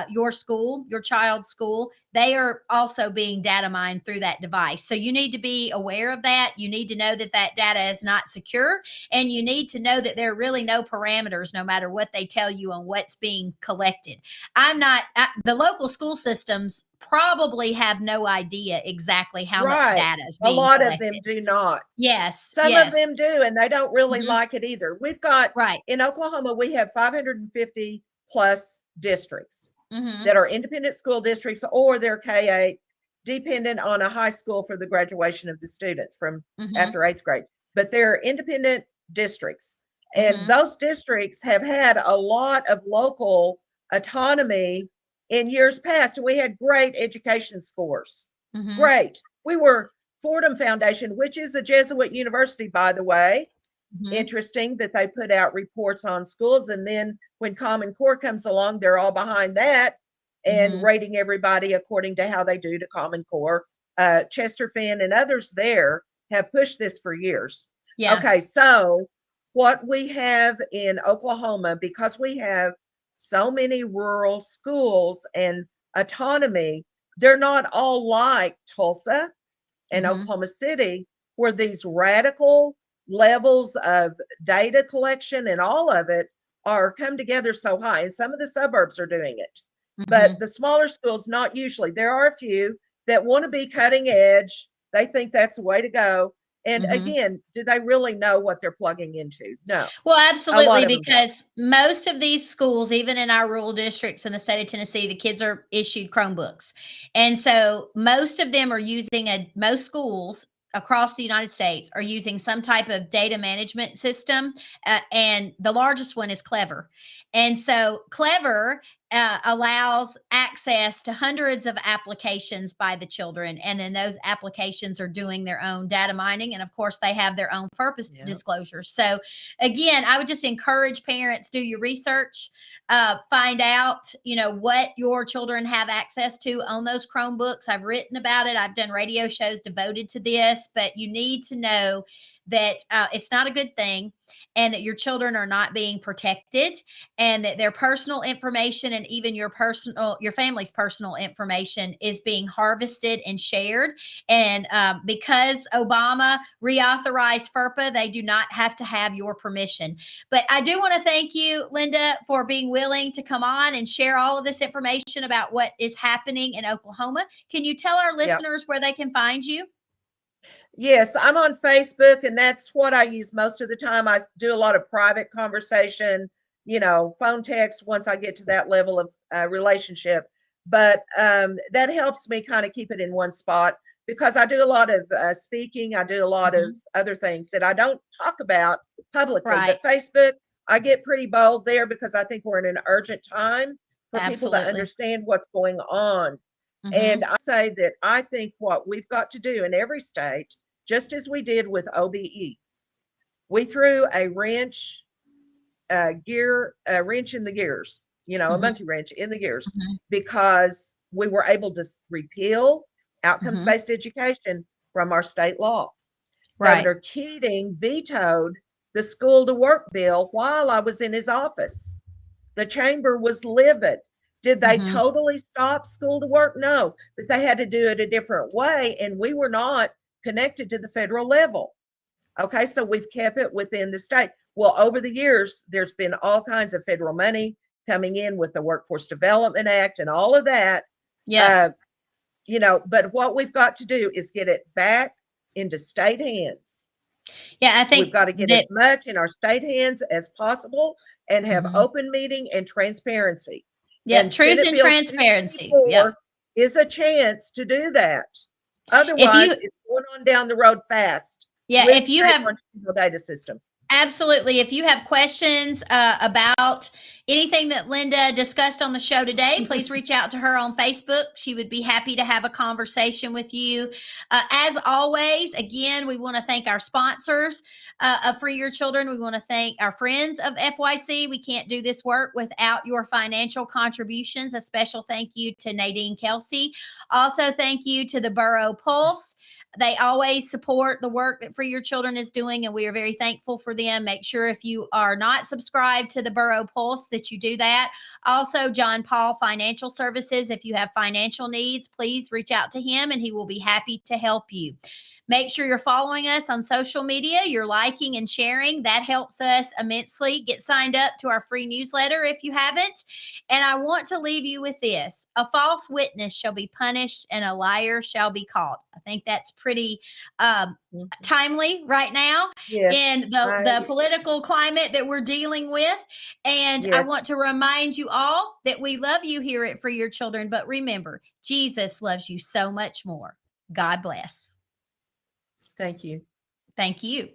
A: your school, your child's school, they are also being data mined through that device. So you need to be aware of that. You need to know that that data is not secure, and you need to know that there are really no parameters, no matter what they tell you on what's being collected. The local school systems probably have no idea exactly how much
B: Right.
A: data is
B: A
A: being
B: lot of them
A: collected.
B: do not.
A: Yes,
B: Some of
A: yes.
B: them do, and they don't really
A: Mhm.
B: like it either. We've got
A: Right.
B: in Oklahoma, we have 550 plus districts
A: Mhm.
B: that are independent school districts or they're K-8, dependent on a high school for the graduation of the students from
A: Mhm.
B: after 8th grade. But they're independent districts. And
A: Mhm.
B: those districts have had a lot of local autonomy in years past. And we had great education scores.
A: Mhm.
B: Great. We were Fordham Foundation, which is a Jesuit university, by the way.
A: Mhm.
B: Interesting that they put out reports on schools. And then when Common Core comes along, they're all behind that and
A: Mhm.
B: rating everybody according to how they do to Common Core. Chester Finn and others there have pushed this for years.
A: Yeah.
B: Okay, so what we have in Oklahoma, because we have so many rural schools and autonomy, they're not all like Tulsa and
A: Mhm.
B: Oklahoma City, where these radical levels of data collection and all of it are come together so high. And some of the suburbs are doing it. But
A: Mhm.
B: the smaller schools, not usually. There are a few that want to be cutting edge. They think that's the way to go. And
A: Mhm.
B: again, do they really know what they're plugging into? No,
A: Well,
B: a lot
A: absolutely,
B: of them don't.
A: because most of these schools, even in our rural districts in the state of Tennessee, the kids are issued Chromebooks. And so most of them are using most schools across the United States are using some type of data management system. And the largest one is Clever. And so Clever allows access to hundreds of applications by the children. And then those applications are doing their own data mining. And of course, they have their own purpose
B: Yeah.
A: disclosures. So again, I would just encourage parents, do your research, find out, what your children have access to on those Chromebooks. I've written about it. I've done radio shows devoted to this, but you need to know that it's not a good thing and that your children are not being protected and that their personal information and even your family's personal information is being harvested and shared. And because Obama reauthorized FERPA, they do not have to have your permission. But I do want to thank you, Linda, for being willing to come on and share all of this information about what is happening in Oklahoma. Can you tell our
B: Yeah.
A: listeners where they can find you?
B: Yes, I'm on Facebook, and that's what I use most of the time. I do a lot of private conversation, phone text once I get to that level of relationship. But that helps me kind of keep it in one spot because I do a lot of speaking. I do a lot of
A: Mhm.
B: other things that I don't talk about publicly.
A: Right.
B: But Facebook, I get pretty bold there because I think we're in an urgent time for people to
A: Absolutely.
B: understand what's going on. And
A: Mhm.
B: I say that I think what we've got to do in every state, just as we did with OBE, we threw a wrench in the gears, a
A: Mhm.
B: monkey wrench in the gears,
A: Mhm.
B: because we were able to repeal outcomes
A: Mhm.
B: based education from our state law.
A: Right.
B: Governor Keating vetoed the school to work bill while I was in his office. The chamber was livid. Did they
A: Mhm.
B: totally stop school to work? No, but they had to do it a different way. And we were not connected to the federal level. Okay, so we've kept it within the state. Well, over the years, there's been all kinds of federal money coming in with the Workforce Development Act and all of that.
A: Yep.
B: Uh, but what we've got to do is get it back into state hands.
A: Yeah, I
B: We've
A: think
B: got to get
A: that
B: as much in our state hands as possible and have
A: mhm.
B: open meeting and transparency.
A: Yep,
B: And
A: truth
B: Senate
A: and
B: Bill
A: transparency. Yep.
B: 234 is a chance to do that.
A: If
B: Otherwise,
A: you
B: it's going on down the road fast
A: yeah,
B: with
A: if you
B: state
A: have
B: longitudinal data system.
A: absolutely. If you have questions about anything that Linda discussed on the show today, please reach out to her on Facebook. She would be happy to have a conversation with you. As always, again, we want to thank our sponsors of Free Your Children. We want to thank our friends of FYC. We can't do this work without your financial contributions. A special thank you to Nadine Kelsey. Also, thank you to the Borough Pulse. They always support the work that Free Your Children is doing, and we are very thankful for them. Make sure if you are not subscribed to the Borough Pulse that you do that. Also, John Paul Financial Services. If you have financial needs, please reach out to him and he will be happy to help you. Make sure you're following us on social media. You're liking and sharing. That helps us immensely. Get signed up to our free newsletter if you haven't. And I want to leave you with this: a false witness shall be punished and a liar shall be caught. I think that's pretty
B: Mhm.
A: timely right now
B: Yes.
A: in the political climate that we're dealing with. And I
B: Yes.
A: want to remind you all that we love you here at Free Your Children. But remember, Jesus loves you so much more. God bless.
B: Thank you.
A: Thank you.